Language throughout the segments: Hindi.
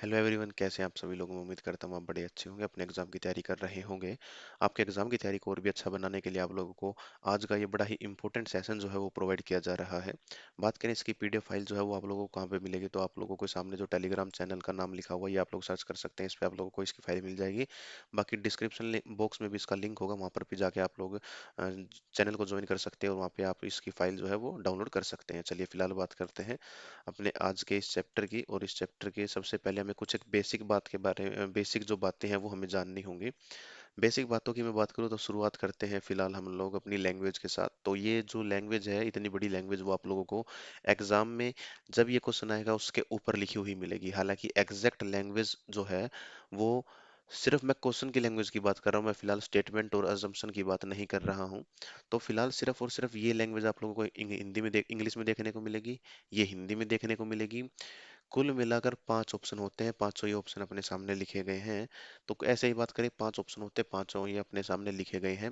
हेलो एवरीवन, कैसे हैं आप सभी लोग। मैं उम्मीद करता हूँ आप बड़े अच्छे होंगे, अपने एग्जाम की तैयारी कर रहे होंगे। आपके एग्जाम की तैयारी को और भी अच्छा बनाने के लिए आप लोगों को आज का ये बड़ा ही इंपॉर्टेंट सेशन जो है वो प्रोवाइड किया जा रहा है। बात करें इसकी पीडीएफ फाइल जो है वो आप लोगों को कहाँ पे मिलेगी, तो आप लोगों को सामने जो टेलीग्राम चैनल का नाम लिखा हुआ है ये आप लोग सर्च कर सकते हैं, इस पर आप लोगों को इसकी फाइल मिल जाएगी। बाकी डिस्क्रिप्शन बॉक्स में भी इसका लिंक होगा, वहाँ पर भी जाके आप लोग चैनल को ज्वाइन कर सकते हैं और वहाँ पे आप इसकी फाइल जो है वो डाउनलोड कर सकते हैं। चलिए फिलहाल बात करते हैं अपने आज के इस चैप्टर की। और इस चैप्टर के सबसे पहले हमें कुछ एक बेसिक बात के बारे में, बेसिक जो बातें हैं वो हमें जाननी होंगी। बेसिक बातों की मैं बात करूँ तो शुरुआत करते हैं फिलहाल हम लोग अपनी लैंग्वेज के साथ। तो ये जो लैंग्वेज है, इतनी बड़ी लैंग्वेज, वो आप लोगों को एग्जाम में जब ये क्वेश्चन आएगा उसके ऊपर लिखी हुई मिलेगी। हालांकि एग्जैक्ट लैंग्वेज जो है वो सिर्फ मैं क्वेश्चन की लैंग्वेज की बात कर रहा हूँ, मैं फिलहाल स्टेटमेंट और अजम्पशन की बात नहीं कर रहा हूँ। तो फिलहाल सिर्फ और सिर्फ ये लैंग्वेज आप लोगों को हिंदी में इंग्लिश में देखने को मिलेगी, ये हिंदी में देखने को मिलेगी। कुल मिलाकर 5 ऑप्शन होते हैं, पांचों ही ऑप्शन अपने सामने लिखे गए हैं। तो ऐसे ही बात करें, 5 ऑप्शन होते हैं, पांचों ही अपने सामने लिखे गए हैं।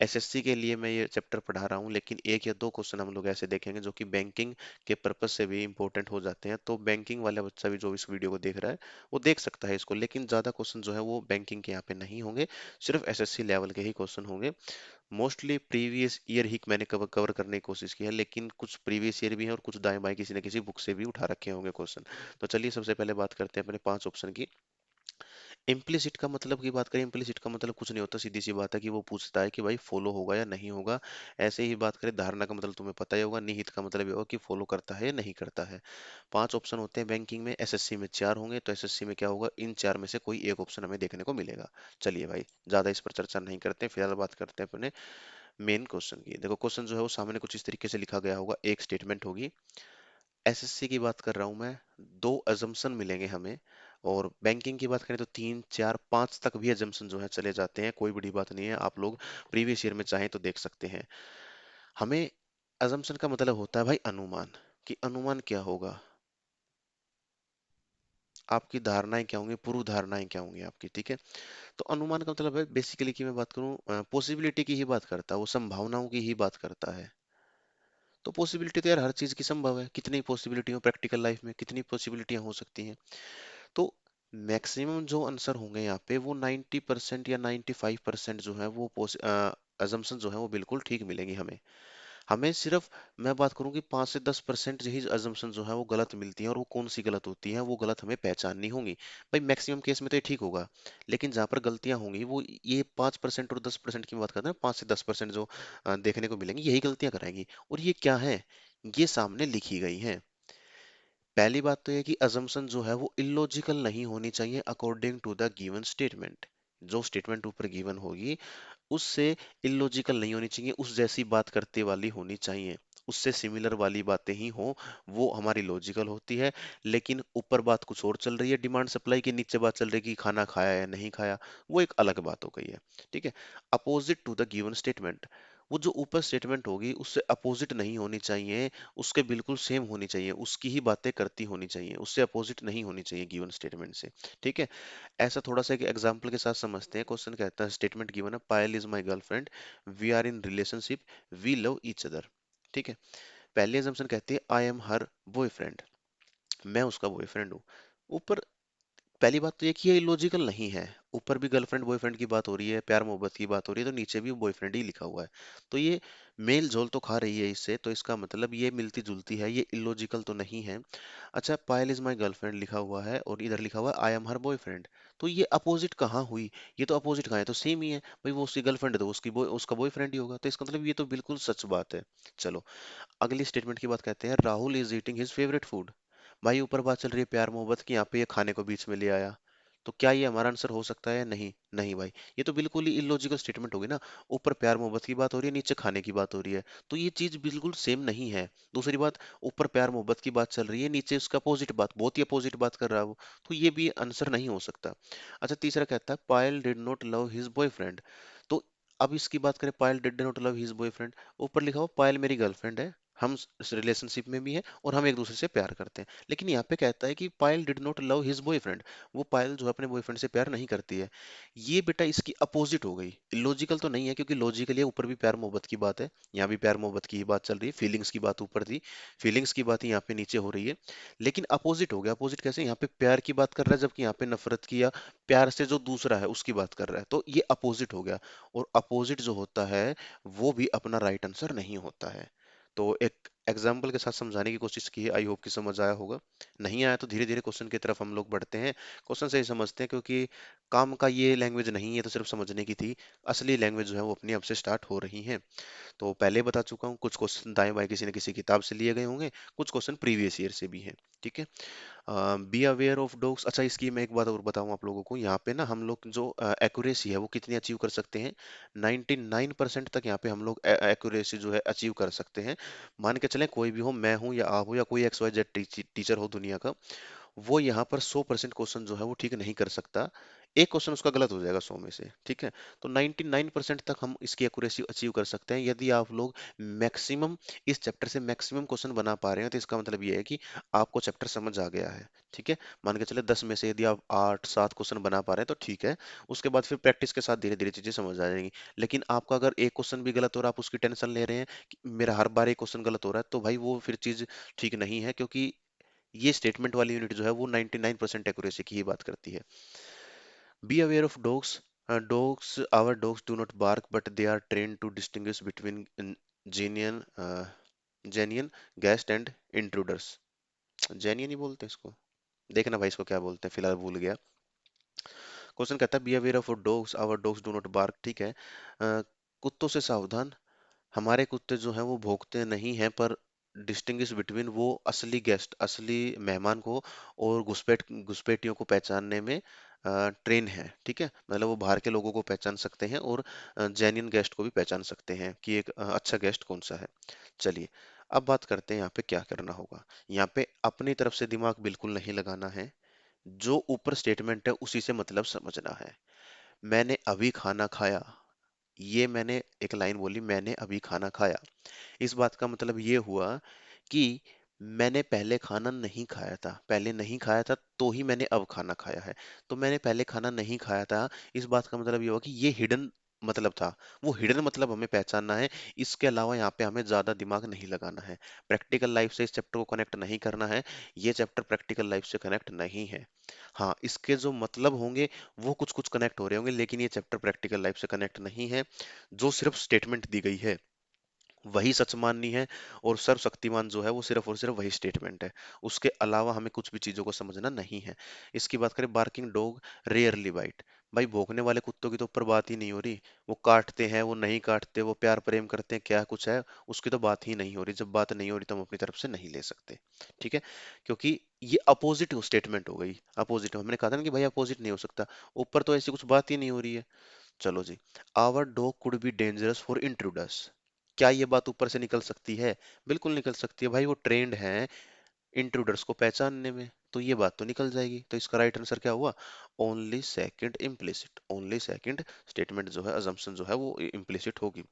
एसएससी के लिए मैं ये चैप्टर पढ़ा रहा हूँ, लेकिन एक या दो क्वेश्चन हम लोग ऐसे देखेंगे जो कि बैंकिंग के पर्पज से भी इंपॉर्टेंट हो जाते हैं। तो बैंकिंग वाला बच्चा भी जो इस वीडियो को देख रहा है वो देख सकता है इसको, लेकिन ज्यादा क्वेश्चन जो है वो बैंकिंग के यहाँ पे नहीं होंगे, सिर्फ एसएससी लेवल के ही क्वेश्चन होंगे। मोस्टली प्रीवियस ईयर ही मैंने कवर करने की कोशिश की है, लेकिन कुछ प्रीवियस ईयर भी है और कुछ दाएं बाएं किसी न किसी बुक से भी उठा रखे होंगे क्वेश्चन। तो चलिए सबसे पहले बात करते हैं अपने 5 ऑप्शन की। इम्प्लिसिट का मतलब की बात करें, इम्प्लिसिट का मतलब कुछ नहीं होता, सीधी सी बात है कि वो पूछता है कि भाई फॉलो होगा या नहीं होगा। ऐसे ही बात करें, धारणा का मतलब तुम्हें पता ही होगा, निहित का मतलब ये होगा कि फॉलो करता है या नहीं करता है। 5 ऑप्शन होते हैं बैंकिंग में, एसएससी में 4 होंगे। तो एसएससी में क्या होगा, इन 4 में से कोई एक ऑप्शन हमें देखने को मिलेगा। चलिए भाई, ज्यादा इस पर चर्चा नहीं करते हैं, फिलहाल बात करते हैं अपने मेन क्वेश्चन की। देखो क्वेश्चन जो है वो सामने कुछ इस तरीके से लिखा गया होगा, एक स्टेटमेंट होगी। एसएससी की बात कर रहा हूं मैं, दो अजम्पशन मिलेंगे हमें। और बैंकिंग की बात करें तो 3 4 5 तक भी अजम्पशन जो है चले जाते हैं, कोई बड़ी बात नहीं है, आप लोग प्रीवियस ईयर में चाहें तो देख सकते हैं। हमें अजम्पशन का मतलब होता है भाई अनुमान, कि अनुमान क्या होगा, आपकी धारणाएं क्या होंगी, पूर्व धारणाएं क्या होंगी आपकी, ठीक है। तो अनुमान का मतलब है बेसिकली, कि मैं बात करूं पॉसिबिलिटी की ही बात करता है, वो संभावनाओं की ही बात करता है। तो पॉसिबिलिटी तो यार हर चीज की संभव है, कितनी पॉसिबिलिटी हो प्रैक्टिकल लाइफ में, कितनी पॉसिबिलिटियां हो सकती हैं। तो मैक्सिमम जो आंसर होंगे यहाँ पे वो 90% या 95% जो है वो अजम्पशन जो है वो बिल्कुल ठीक मिलेंगी हमें। हमें सिर्फ, मैं बात करूं कि 5 से 10% ही अजम्पशन जो है वो गलत मिलती है, और वो कौन सी गलत होती है वो गलत हमें पहचाननी होगी। भाई मैक्सिमम केस में तो ये ठीक होगा, लेकिन जहां पर गलतियां होंगी वो ये 5% और 10% की बात करते हैं, 5 से 10% जो देखने को मिलेंगी यही गलतियां कराएंगी। और ये क्या है, ये सामने लिखी गई है। पहली बात तो ये कि अजम्पशन जो है वो इलॉजिकल नहीं होनी चाहिए according to the given statement. जो स्टेटमेंट ऊपर गिवन होगी उससे इलॉजिकल नहीं होनी चाहिए, उस जैसी बात करते वाली होनी चाहिए, उससे सिमिलर वाली बातें ही हो, वो हमारी लॉजिकल होती है। लेकिन ऊपर बात कुछ और चल रही है, डिमांड सप्लाई के नीचे बात चल रही है कि खाना खाया या नहीं खाया, वो एक अलग बात हो गई है, ठीक है। Opposite to the given statement, वो जो ऊपर स्टेटमेंट होगी उससे अपोजिट नहीं होनी चाहिए, उसके बिल्कुल सेम होनी चाहिए, उसकी ही बातें करती होनी चाहिए, उससे अपोजिट नहीं होनी चाहिए गिवन स्टेटमेंट से, ठीक है। ऐसा थोड़ा सा एक एग्जांपल के साथ समझते हैं। क्वेश्चन कहता है, स्टेटमेंट गिवन है, Payal is my girlfriend, we are in relationship, we love each other, ठीक है। पहली assumption कहती है आई एम हर बॉयफ्रेंड, मैं उसका बॉयफ्रेंड हूँ। ऊपर पहली बात तो ये कि ये इलॉजिकल नहीं है, ऊपर भी गर्लफ्रेंड बॉयफ्रेंड की बात हो रही है, प्यार मोहब्बत की बात हो रही है, तो नीचे भी बॉयफ्रेंड ही लिखा हुआ है। तो ये मेल जोल तो खा रही है इससे, तो इसका मतलब ये मिलती जुलती है, ये इलॉजिकल तो नहीं है। अच्छा, पायल इज माय गर्लफ्रेंड लिखा हुआ है और इधर लिखा हुआ है आई एम हर बॉयफ्रेंड, तो ये अपोजिट कहाँ हुई, ये तो अपोजिट कहाँ है, तो सेम ही है भाई, वो उसकी गर्लफ्रेंड है तो उसका बॉयफ्रेंड ही होगा, तो इसका मतलब ये तो बिल्कुल सच बात है। चलो अगली स्टेटमेंट की बात कहते हैं, Rahul is eating his favourite food. भाई ऊपर बात चल रही है प्यार मोहब्बत की, यहाँ पे ये खाने को बीच में ले आया, तो क्या ये हमारा आंसर हो सकता है? नहीं नहीं भाई, ये तो बिल्कुल ही इलॉजिकल स्टेटमेंट होगी ना। ऊपर प्यार मोहब्बत की बात हो रही है, नीचे खाने की बात हो रही है, तो ये चीज बिल्कुल सेम नहीं है। दूसरी बात, ऊपर प्यार मोहब्बत की बात चल रही है, नीचे उसका अपोजिट बात, बहुत ही अपोजिट बात कर रहा है वो, तो ये भी आंसर नहीं हो सकता। अच्छा तीसरा कहता है, Payal did not love his boyfriend. तो अब इसकी बात करें, Payal did not love his boyfriend, ऊपर लिखा हो पायल मेरी गर्लफ्रेंड है, हम रिलेशनशिप में भी हैं और हम एक दूसरे से प्यार करते हैं। लेकिन यहाँ पे कहता है कि Payal did not love his boyfriend, वो पायल जो है अपने बॉयफ्रेंड से प्यार नहीं करती है। ये बेटा इसकी अपोजिट हो गई। लॉजिकल तो नहीं है, क्योंकि लॉजिकली ऊपर भी प्यार मोहब्बत की बात है, यहाँ भी प्यार मोहब्बत की ही बात चल रही है, फीलिंग्स की बात ऊपर थी, फीलिंग्स की बात ही यहाँ पे नीचे हो रही है। लेकिन अपोजिट हो गया। अपोजिट कैसे? यहाँ पे प्यार की बात कर रहा है, जबकि यहाँ पे नफरत की या प्यार से जो दूसरा है उसकी बात कर रहा है, तो ये अपोजिट हो गया। और अपोजिट जो होता है वो भी अपना राइट आंसर नहीं होता है। तो एक एग्जाम्पल के साथ समझाने की कोशिश की है, आई होप कि समझ आया होगा। नहीं आया तो धीरे धीरे क्वेश्चन की तरफ हम लोग बढ़ते हैं। क्वेश्चन से ही समझते हैं, क्योंकि काम का ये लैंग्वेज नहीं है, तो सिर्फ समझने की थी। असली लैंग्वेज जो है वो अपने आप से स्टार्ट हो रही है। तो पहले बता चुका हूँ, कुछ क्वेश्चन दाएं बाएं किसी न किसी किताब से लिए गए होंगे, कुछ क्वेश्चन प्रीवियस ईयर से भी हैं। ठीक है। Be aware of dogs. अच्छा, इसकी मैं एक बात और बताऊं आप लोगों को, यहाँ पे ना हम लोग जो एक्यूरेसी है वो कितनी अचीव कर सकते हैं? 99% तक यहाँ पे हम लोग एक्यूरेसी जो है अचीव कर सकते हैं। मान के चलें कोई भी हो, मैं हूँ या आप हो या कोई एक्स वाई जेड टीचर हो दुनिया का, वो यहाँ पर 100% क्वेश्चन जो है वो ठीक नहीं कर सकता। एक क्वेश्चन उसका गलत हो जाएगा 100 में से। ठीक है। तो 99% तक हम इसकी एक्यूरेसी अचीव कर सकते हैं। यदि आप लोग मैक्सिमम इस चैप्टर से मैक्सिमम क्वेश्चन बना पा रहे हैं, तो इसका मतलब ये है कि आपको चैप्टर समझ आ गया है। ठीक है। मान के चले 10 में से यदि आप 8 7 क्वेश्चन बना पा रहे हैं तो ठीक है। उसके बाद फिर प्रैक्टिस के साथ धीरे धीरे चीजें समझ आ जाएंगी। लेकिन आपका अगर एक क्वेश्चन भी गलत हो रहा है, आप उसकी टेंशन ले रहे हैं कि मेरा हर बार एक क्वेश्चन गलत हो रहा है, तो भाई वो फिर चीज ठीक नहीं है, क्योंकि ये स्टेटमेंट वाली यूनिट जो है वो 99% एक्यूरेसी की ही बात करती है। Be aware of dogs. Dogs, our dogs do not bark but they are train to distinguish between genuine genuine guest and intruders. Genuine ही बोलते हैं इसको, देखना भाई इसको क्या बोलते हैं, फिलहाल भूल गया। क्वेश्चन कहता है be aware of dogs, our dogs do not bark. ठीक है। कुत्तों से सावधान, हमारे कुत्ते जो हैं वो भौंकते नहीं हैं, पर डिस्टिंग्विश बिटवीन, वो असली गेस्ट, असली मेहमान को और घुसपैठियों को पहचानने में ट्रेन है। ठीक है। मतलब वो बाहर के लोगों को पहचान सकते हैं और जेन्युइन गेस्ट को भी पहचान सकते हैं कि एक अच्छा गेस्ट कौन सा है। चलिए, अब बात करते हैं यहाँ पे क्या करना होगा। यहाँ पे अपनी तरफ से दिमाग बिल्कुल नहीं लगाना है। जो ऊपर स्टेटमेंट है उसी से मतलब समझना है। मैंने अभी खाना खाया, ये मैंने एक लाइन बोली, मैंने अभी खाना खाया। इस बात का मतलब ये हुआ कि मैंने पहले खाना नहीं खाया था, पहले नहीं खाया था तो ही मैंने अब खाना खाया है। तो मैंने पहले खाना नहीं खाया था, इस बात का मतलब ये हुआ कि ये हिडन मतलब था। वो हिडन मतलब हमें पहचानना है। इसके अलावा यहाँ पे हमें ज्यादा दिमाग नहीं लगाना है। प्रैक्टिकल लाइफ से इस चैप्टर को कनेक्ट नहीं करना है। ये चैप्टर प्रैक्टिकल लाइफ से कनेक्ट नहीं है। हाँ, इसके जो मतलब होंगे वो कुछ कुछ कनेक्ट हो रहे होंगे, लेकिन ये चैप्टर प्रैक्टिकल लाइफ से कनेक्ट नहीं है। जो सिर्फ स्टेटमेंट दी गई है वही सच माननी है, और सर्वशक्तिमान जो है वो सिर्फ और सिर्फ वही स्टेटमेंट है। उसके अलावा हमें कुछ भी चीजों को समझना नहीं है। इसकी बात करें, बार्किंग डॉग रेयरली बाइट। भाई भौंकने वाले कुत्तों की तो ऊपर बात ही नहीं हो रही। वो काटते हैं, वो नहीं काटते, वो प्यार प्रेम करते हैं, क्या कुछ है, उसकी तो बात ही नहीं हो रही। जब बात नहीं हो रही तो हम अपनी तरफ से नहीं ले सकते। ठीक है। क्योंकि ये अपोजिट स्टेटमेंट हो गई। अपोजिट, हमने कहा था ना कि भाई अपोजिट नहीं हो सकता, ऊपर तो ऐसी कुछ बात ही नहीं हो रही है। चलो जी। Our dog could be dangerous for intruders. क्या ये बात ऊपर से निकल सकती है? बिल्कुल निकल सकती है भाई, वो ट्रेंड है इंट्रूडर्स को पहचानने में, तो ये बात तो निकल जाएगी। तो इसका राइट आंसर क्या हुआ? Only second implicit, only second statement जो है, अजम्पशन जो है वो इम्प्लिसिट होगी।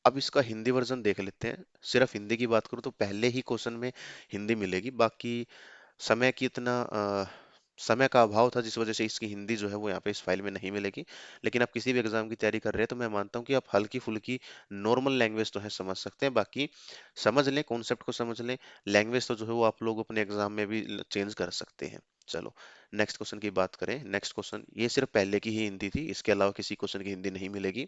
अब इसका हिंदी वर्जन देख लेते हैं। सिर्फ हिंदी की बात करूँ तो पहले ही क्वेश्चन में हिंदी मिलेगी, बाकी समय की इतना समय का अभाव था, जिस वजह से इसकी हिंदी जो है वो यहाँ पे इस फाइल में नहीं मिलेगी। लेकिन आप किसी भी एग्जाम की तैयारी कर रहे हैं तो मैं मानता हूँ कि आप हल्की फुल्की नॉर्मल लैंग्वेज तो है समझ सकते हैं। बाकी समझ लें, कॉन्सेप्ट को समझ लें, लैंग्वेज तो जो है वो आप लोग अपने एग्जाम में भी चेंज कर सकते हैं। चलो, नेक्स्ट क्वेश्चन की बात करें। नेक्स्ट क्वेश्चन ये सिर्फ पहले की ही हिंदी थी, इसके अलावा किसी क्वेश्चन की हिंदी नहीं मिलेगी।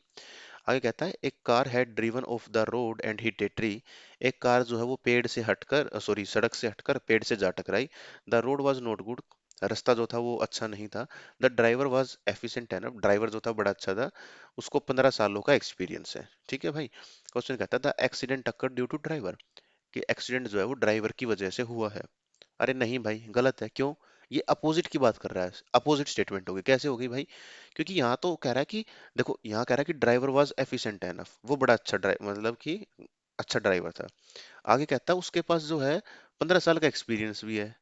आगे कहता है, एक car had driven of the road and hit a tree. एक कार जो है वो पेड़ से हटकर, सॉरी सड़क से हटकर पेड़ से जा टकराई। The road was not good, रास्ता जो था वो अच्छा नहीं था। The driver was efficient enough, driver जो था बड़ा अच्छा था, उसको 15 सालों का एक्सपीरियंस है। ठीक है भाई। क्वेश्चन कहता है the accident occur due to driver, कि एक्सीडेंट जो है वो ड्राइवर की वजह से हुआ है। अरे नहीं भाई, गलत है। क्यों? ये अपोजिट की बात कर रहा है, अपोजिट स्टेटमेंट होगी। कैसे होगी भाई? क्योंकि यहाँ तो कह रहा है कि, देखो यहाँ कह रहा है कि ड्राइवर वाज एफिशिएंट एनफ, वो बड़ा अच्छा ड्राइवर, मतलब कि अच्छा ड्राइवर था। आगे कहता है उसके पास जो है 15 साल का एक्सपीरियंस भी है।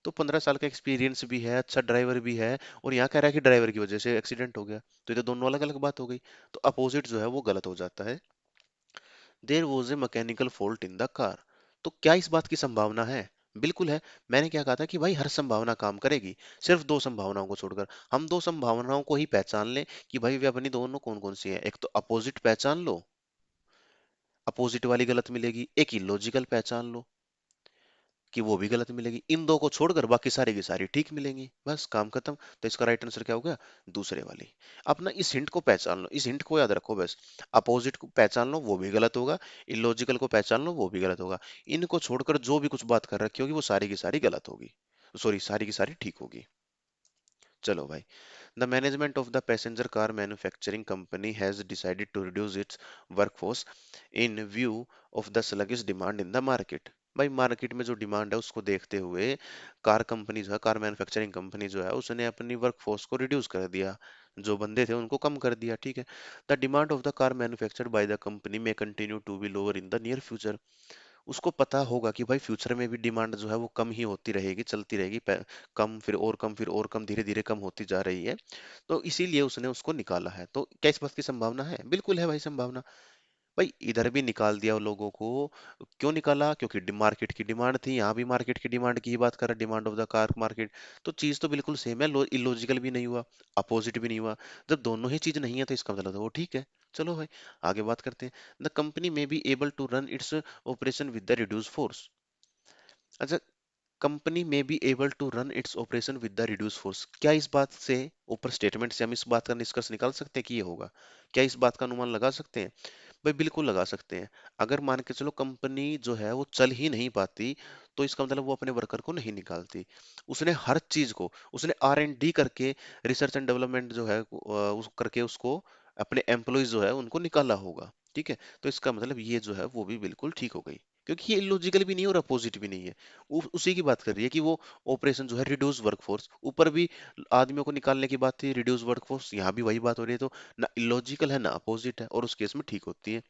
तो 15 साल का एक्सपीरियंस भी है, अच्छा ड्राइवर भी है, और यहाँ कह रहा है कि ड्राइवर की वजह से एक्सीडेंट हो गया, तो ये तो दोनों अलग अलग बात हो गई। तो अपोजिट जो है वो गलत हो जाता है। There was a mechanical fault in the car. तो क्या इस बात की संभावना है? बिल्कुल है। मैंने क्या कहा था कि भाई हर संभावना काम करेगी, सिर्फ दो संभावनाओं को छोड़कर। हम दो संभावनाओं को ही पहचान लें कि भाई वे अपनी दोनों कौन कौन सी है। एक तो अपोजिट पहचान लो, अपोजिट वाली गलत मिलेगी। एक इलॉजिकल पहचान लो कि वो भी गलत मिलेगी। इन दो को छोड़कर बाकी सारी की सारी ठीक मिलेंगी, बस काम खत्म। तो इसका राइट आंसर क्या होगा? दूसरे वाली। अपना इस हिंट को पहचान लो, इस हिंट को याद रखो बस। अपोजिट को पहचान लो, वो भी गलत होगा। इलॉजिकल को पहचान लो, वो भी गलत होगा। इनको छोड़कर जो भी कुछ बात कर रखी होगी वो सारी की सारी गलत होगी, सॉरी सारी की सारी ठीक होगी। चलो भाई। The management of the passenger car manufacturing company has decided to reduce its workforce in view of the sluggish demand in the market। भाई मार्केट में जो डिमांड है उसको देखते हुए कार कंपनी जो है, कार मैन्युफैक्चरिंग कंपनी जो है, उसने अपनी वर्कफोर्स को रिड्यूस कर दिया। जो बंदे थे उनको कम कर दिया, ठीक है। The demand of the car manufactured by the company may continue to be lower in the near future. उसको पता होगा कि भाई फ्यूचर में भी डिमांड जो है वो कम ही होती रहेगी, चलती रहेगी। कम फिर और कम फिर और कम, धीरे धीरे कम होती जा रही है। तो इसीलिए उसने उसको निकाला है। तो क्या इस बात की संभावना है? बिल्कुल है भाई संभावना। भाई इधर भी निकाल दिया लोगों को। क्यों निकाला? क्योंकि मार्केट की डिमांड थी। यहाँ भी मार्केट की डिमांड की ही बात कर रहा है, demand of the car market. तो चीज तो बिल्कुल सेम है, इलॉजिकल भी नहीं हुआ, अपोजिट भी नहीं हुआ। जब दोनों ही चीज नहीं है तो इसका मतलब तो वो ठीक है। चलो भाई, आगे बात करते हैं। The company may be able to run its operation with the reduce force. अच्छा, company may be able to run its operation with the reduce force, क्या इस बात से, ऊपर स्टेटमेंट से हम इस बात का निष्कर्ष निकाल सकते हैं कि ये होगा? क्या इस बात का अनुमान लगा सकते हैं? भाई बिल्कुल लगा सकते हैं। अगर मान के चलो कंपनी जो है वो चल ही नहीं पाती, तो इसका मतलब वो अपने वर्कर को नहीं निकालती। उसने हर चीज को, उसने R&D करके, रिसर्च एंड डेवलपमेंट जो है उस करके उसको, अपने एम्प्लॉयज जो है उनको निकाला होगा, ठीक है। तो इसका मतलब ये जो है वो भी बिल्कुल ठीक हो गई, क्योंकि ये इलॉजिकल भी नहीं है और अपोजिट भी नहीं है। उसी की बात कर रही है कि वो ऑपरेशन जो है रिड्यूस वर्कफोर्स, ऊपर भी आदमियों को निकालने की बात थी, रिड्यूस वर्कफोर्स, यहाँ भी वही बात हो रही है। तो ना इलॉजिकल है ना अपोजिट है, और उस केस में ठीक होती है।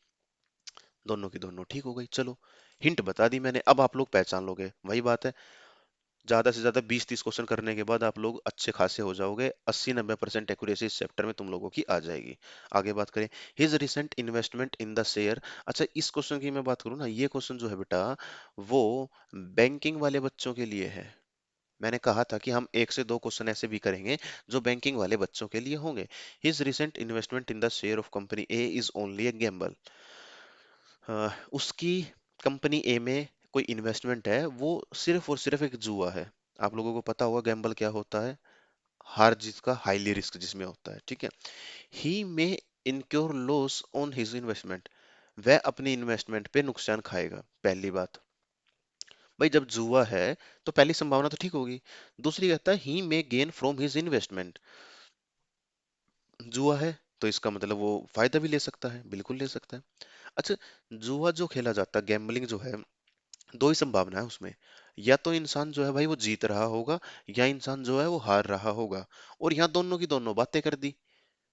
दोनों की दोनों ठीक हो गई। चलो, हिंट बता दी मैंने, अब आप लोग पहचान लोगे। वही बात है, ज्यादा से ज्यादा 20-30 क्वेश्चन करने के बाद आप लोग अच्छे खासे हो जाओगे। 80-90% एक्यूरेसी इस चैप्टर में तुम लोगों की आ जाएगी। आगे बात करें, his recent investment in the share. अच्छा, इस क्वेश्चन की मैं बात करूँ ना, ये क्वेश्चन जो है बेटा, वो बैंकिंग वाले बच्चों के लिए है। मैंने कहा था कि हम एक से दो क्वेश्चन ऐसे भी करेंगे जो बैंकिंग वाले बच्चों के लिए होंगे। His recent investment in the share of company A is only A Gamble. उसकी कंपनी ए में कोई इन्वेस्टमेंट है, वो सिर्फ और सिर्फ एक जुआ है। आप लोगों को पता होगा गैम्बल क्या होता है? हार जीत का हाईली रिस्क जिसमें होता है, ठीक है। ही मे इनक्योर लॉस ऑन हिज इन्वेस्टमेंट। वह अपनी इन्वेस्टमेंट पे नुकसान खाएगा, पहली बात। भाई जब जुआ है तो पहली संभावना तो ठीक होगी। दूसरी कहता है ही मे गेन फ्रॉम हिज इन्वेस्टमेंट। जुआ है तो इसका मतलब वो फायदा भी ले सकता है, बिल्कुल ले सकता है। अच्छा, जुआ जो खेला जाता है, गैम्बलिंग जो है, दो ही संभावना है उसमें। या तो इंसान जो है भाई वो जीत रहा होगा, या इंसान जो है वो हार रहा होगा। और यहाँ दोनों की दोनों बातें कर दी,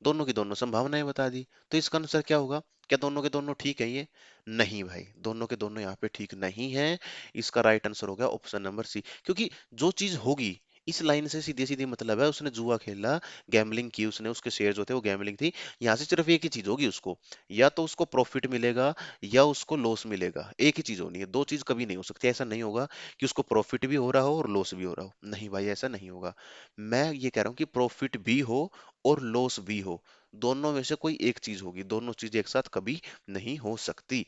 दोनों की दोनों संभावनाएं बता दी। तो इसका आंसर क्या होगा? क्या दोनों के दोनों ठीक है ये? नहीं भाई, दोनों के दोनों यहाँ पे ठीक नहीं है। इसका राइट आंसर हो गया ऑप्शन नंबर सी। क्योंकि जो चीज होगी, इस लाइन से सीधे सीधे मतलब है, उसने जुआ खेला, गैम्बलिंग की उसने, उसके शेयर जो थे वो गैम्बलिंग थी। यहाँ से सिर्फ एक ही चीज होगी उसको, या तो उसको प्रॉफिट मिलेगा या उसको लॉस मिलेगा। एक ही चीज होनी है, दो चीज कभी नहीं हो सकती। ऐसा नहीं होगा कि उसको प्रॉफिट भी हो रहा हो और लॉस भी हो रहा हो। नहीं भाई, ऐसा नहीं होगा। मैं ये कह रहा हूँ कि प्रॉफिट भी हो और लॉस भी हो, दोनों में से कोई एक चीज होगी। दोनों चीज एक साथ कभी नहीं हो सकती।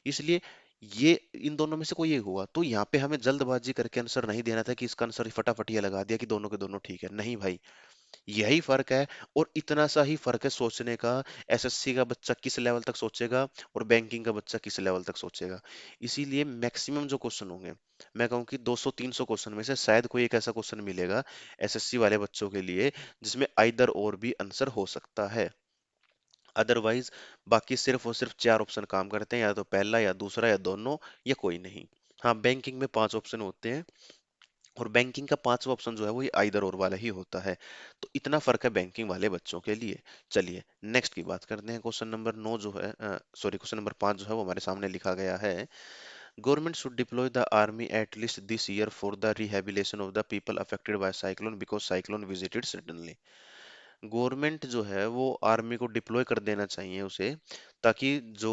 इसलिए ये इन दोनों में से कोई एक होगा। तो यहाँ पे हमें जल्दबाजी करके आंसर नहीं देना था कि इसका आंसर फटाफट ये लगा दिया कि दोनों के दोनों ठीक है। नहीं भाई, यही फर्क है। और इतना सा ही फर्क है सोचने का। एसएससी का बच्चा किस लेवल तक सोचेगा और बैंकिंग का बच्चा किस लेवल तक सोचेगा। इसीलिए मैक्सिमम जो क्वेश्चन होंगे, मैं कहूँ कि 200-300 क्वेश्चन में से शायद कोई एक ऐसा क्वेश्चन मिलेगा एसएससी वाले बच्चों के लिए जिसमें आइदर और भी आंसर हो सकता है। अदरवाइज बाकी सिर्फ और सिर्फ चार ऑप्शन काम करते हैं, या तो पहला या दूसरा या दोनों, या कोई नहीं। हाँ, बैंकिंग में 5 ऑप्शन होते हैं, और बैंकिंग का पांचवा ऑप्शन जो है वो ये आइदर और वाला ही होता है। तो इतना फर्क है बैंकिंग वाले बच्चों के लिए। चलिए नेक्स्ट की बात करते हैं। क्वेश्चन नंबर 9 जो है, सॉरी क्वेश्चन नंबर 5 जो है वो हमारे सामने लिखा गया है। Government should deploy the army at least this year for the rehabilitation of the people affected by cyclone because cyclone visited suddenly. Government जो है वो आर्मी को डिप्लॉय कर देना चाहिए उसे, ताकि जो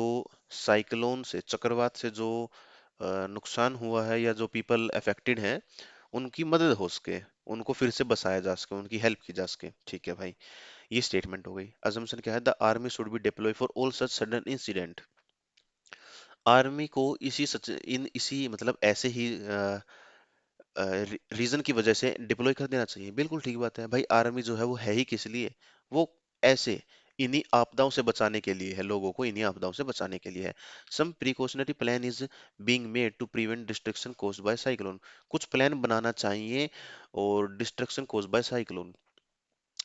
साइक्लोन से, चक्रवात से जो नुकसान हुआ है या जो पीपल अफेक्टेड हैं उनकी मदद हो सके, उनको फिर से बसाया जा सके, उनकी हेल्प की जा सके। ठीक है भाई, ये स्टेटमेंट हो गई। अजम्पशन क्या है? The army should be deploy for all such sudden incident. Army को इसी मतलब ऐसे ही रीजन की वजह से डिप्लॉय कर देना चाहिए। बिल्कुल ठीक बात है भाई, आर्मी जो है वो है ही किस लिए? वो ऐसे इन्हीं आपदाओं से बचाने के लिए है, लोगों को इन्हीं आपदाओं से बचाने के लिए है। Some precautionary plan is being made to prevent destruction caused by cyclone. कुछ प्लान बनाना चाहिए और destruction caused by cyclone,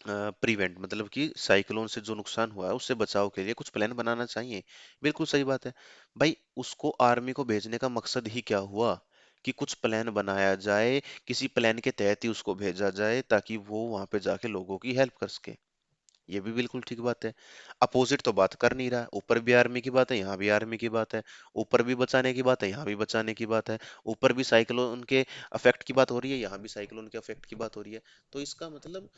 prevent मतलब कि साइक्लोन से जो नुकसान हुआ है उससे बचाव के लिए कुछ प्लान बनाना चाहिए। बिल्कुल सही बात है भाई। उसको आर्मी को भेजने का मकसद ही क्या हुआ? कि कुछ प्लान बनाया जाए, किसी प्लान के तहत ही उसको भेजा जाए ताकि वो वहां पे जाके लोगों की हेल्प कर सके। ये भी बिल्कुल ठीक बात है। अपोजिट तो बात कर नहीं रहा, ऊपर भी आर्मी की बात है, यहाँ भी आर्मी की बात है। ऊपर भी बचाने की बात है, यहाँ भी बचाने की बात है। ऊपर भी साइक्लोन के अफेक्ट की बात हो रही है, यहाँ भी साइक्लोन के अफेक्ट की बात हो रही है। तो इसका मतलब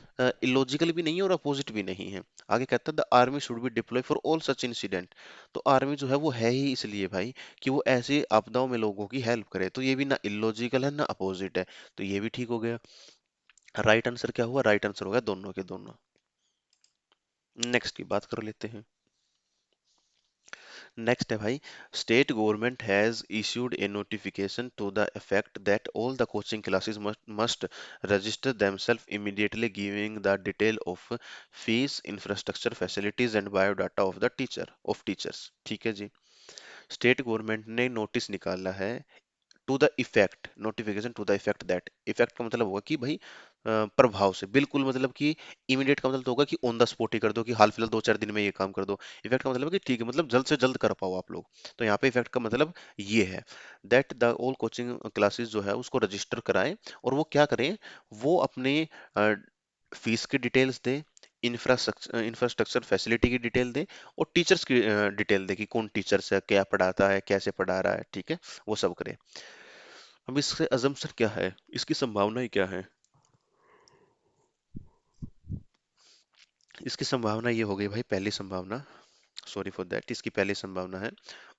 इलॉजिकल भी नहीं है और अपोजिट भी नहीं है। आगे कहता है the army should be deploy for all such incident. तो आर्मी जो है वो है ही इसलिए भाई कि वो ऐसे आपदाओं में लोगों की हेल्प करे। तो ये भी ना इलॉजिकल है ना अपोजिट है। तो ये भी ठीक हो गया। राइट आंसर क्या हुआ? राइट आंसर हो गया दोनों के दोनों। नेक्स्ट की बात कर लेते हैं। नेक्स्ट है भाई, state government has issued a notification to the effect that all the coaching classes must register themselves immediately giving the detail of fees, infrastructure, facilities and biodata of the teachers. ठीक है जी। स्टेट गवर्नमेंट ने नोटिस निकाला है to the effect, notification to the effect that, effect का मतलब होगा कि भाई प्रभाव से, बिल्कुल मतलब कि इमीडिएट का मतलब तो होगा कि ऑन द स्पॉट ही कर दो, कि हाल फिलहाल 2-4 दिन में ये काम कर दो। इफेक्ट का मतलब है कि ठीक है, मतलब जल्द से जल्द कर पाओ आप लोग। तो यहाँ पे इफेक्ट का मतलब ये है that the all coaching classes जो है उसको रजिस्टर कराएं। और वो क्या करें? वो अपने फीस की डिटेल्स दें, इंफ्रास्ट्रक्चर फैसिलिटी की डिटेल दें, और टीचर्स की डिटेल दें कि कौन टीचर्स है, क्या पढ़ाता है, कैसे पढ़ा रहा है। ठीक है, वो सब करें। अब इससे अजम्पशन क्या है, इसकी संभावनाएं क्या है? इसकी संभावना ये हो गई भाई, पहली संभावना, सॉरी फॉर दैट, इसकी पहली संभावना है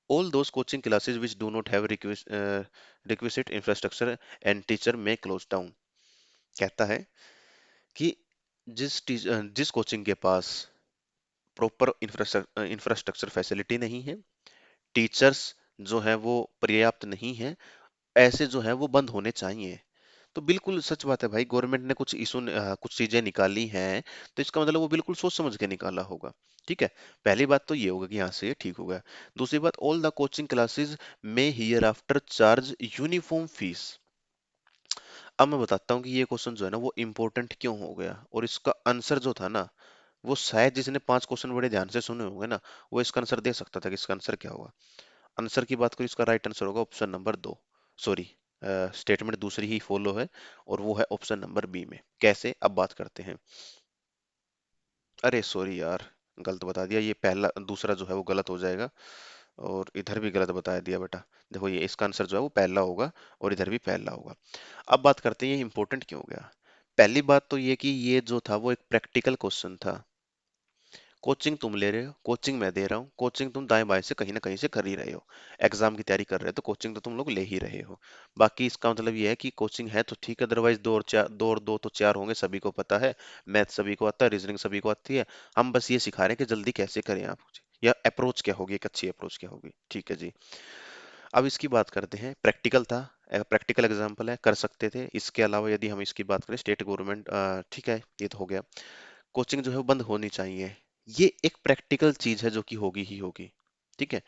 all those coaching classes which do not have requisite infrastructure and teacher में क्लोज डाउन। कहता है कि जिस कोचिंग के पास प्रॉपर इंफ्रास्ट्रक्चर फैसिलिटी नहीं है, टीचर्स जो है वो पर्याप्त नहीं है, ऐसे जो है वो बंद होने चाहिए। तो बिल्कुल सच बात है भाई, गवर्नमेंट ने कुछ इशू, कुछ चीजें निकाली हैं, तो इसका मतलब वो बिल्कुल सोच समझ के निकाला होगा। ठीक है, पहली बात तो ये होगा कि यहाँ से ये ठीक होगा। दूसरी बात, ऑल द कोचिंग क्लासेस में here after charge uniform fees. अब मैं बताता हूँ कि ये क्वेश्चन जो है ना वो इम्पोर्टेंट क्यों हो गया, और इसका आंसर जो था ना, वो शायद जिसने 5 क्वेश्चन बड़े ध्यान से सुने होंगे ना, वो इसका आंसर दे सकता था कि इसका आंसर क्या होगा। आंसर की बात करें, इसका राइट आंसर होगा ऑप्शन नंबर 2। सॉरी, स्टेटमेंट दूसरी ही फॉलो है, और वो है ऑप्शन नंबर बी में। कैसे, अब बात करते हैं। अरे सॉरी यार, गलत बता दिया। ये पहला, दूसरा जो है वो गलत हो जाएगा, और इधर भी गलत बता दिया बेटा। देखो, ये इसका आंसर जो है वो पहला होगा, और इधर भी पहला होगा। अब बात करते हैं ये इंपॉर्टेंट क्यों हो गया। पहली बात तो ये कि ये जो था वो एक प्रैक्टिकल क्वेश्चन था। कोचिंग तुम ले रहे हो, कोचिंग मैं दे रहा हूँ, कोचिंग तुम दाएं बाएं से कहीं ना कहीं से कर ही रहे हो। एग्जाम की तैयारी कर रहे हो तो कोचिंग तो तुम लोग ले ही रहे हो। बाकी इसका मतलब ये है कि कोचिंग है तो ठीक है, अदरवाइज दो और दो तो चार होंगे, सभी को पता है। मैथ सभी को आता है, रीजनिंग सभी को आती है। हम बस ये सिखा रहे हैं कि जल्दी कैसे करें आप, या अप्रोच क्या होगी, एक अच्छी अप्रोच क्या होगी। ठीक है जी। अब इसकी बात करते हैं, प्रैक्टिकल था, प्रैक्टिकल एग्जाम्पल है, कर सकते थे। इसके अलावा यदि हम इसकी बात करें, स्टेट गवर्नमेंट, ठीक है, ये तो हो गया। कोचिंग जो है वो बंद होनी चाहिए, ये एक प्रैक्टिकल चीज है जो कि होगी ही होगी। ठीक है,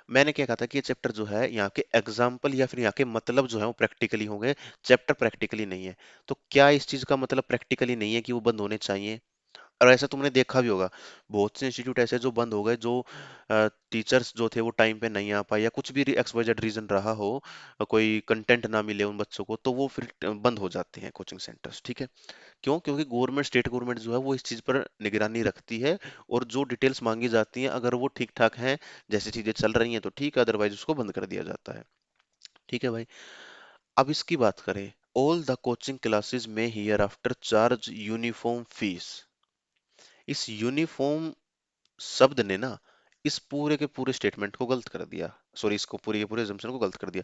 मैंने क्या कहा था कि ये चैप्टर जो है, यहाँ के एग्जाम्पल या फिर यहाँ के मतलब जो है वो प्रैक्टिकली होंगे, चैप्टर प्रैक्टिकली नहीं है। तो क्या इस चीज का मतलब प्रैक्टिकली नहीं है कि वो बंद होने चाहिए? और ऐसा तुमने देखा भी होगा, बहुत से इंस्टीट्यूट ऐसे जो बंद हो गए, जो टीचर्स जो थे वो टाइम पे नहीं आ पाए, या कुछ भी एक्सवाइजेड रीजन रहा हो, कोई कंटेंट ना मिले उन बच्चों को, तो वो फिर बंद हो जाते हैं कोचिंग सेंटर्स। ठीक है, क्यों? क्योंकि गवर्नमेंट, स्टेट गवर्नमेंट जो है वो इस चीज पर निगरानी रखती है, और जो डिटेल्स मांगी जाती हैं अगर वो ठीक ठाक हैं, जैसी चीजें चल रही हैं तो ठीक है, अदरवाइज उसको बंद कर दिया जाता है। ठीक है भाई। अब इसकी बात करें, ऑल द कोचिंग क्लासेस में here after charge uniform fees. इस यूनिफॉर्म शब्द ने ना इस पूरे के पूरे स्टेटमेंट को गलत कर दिया, सॉरी इसको पूरे के पूरे assumption को गलत कर दिया।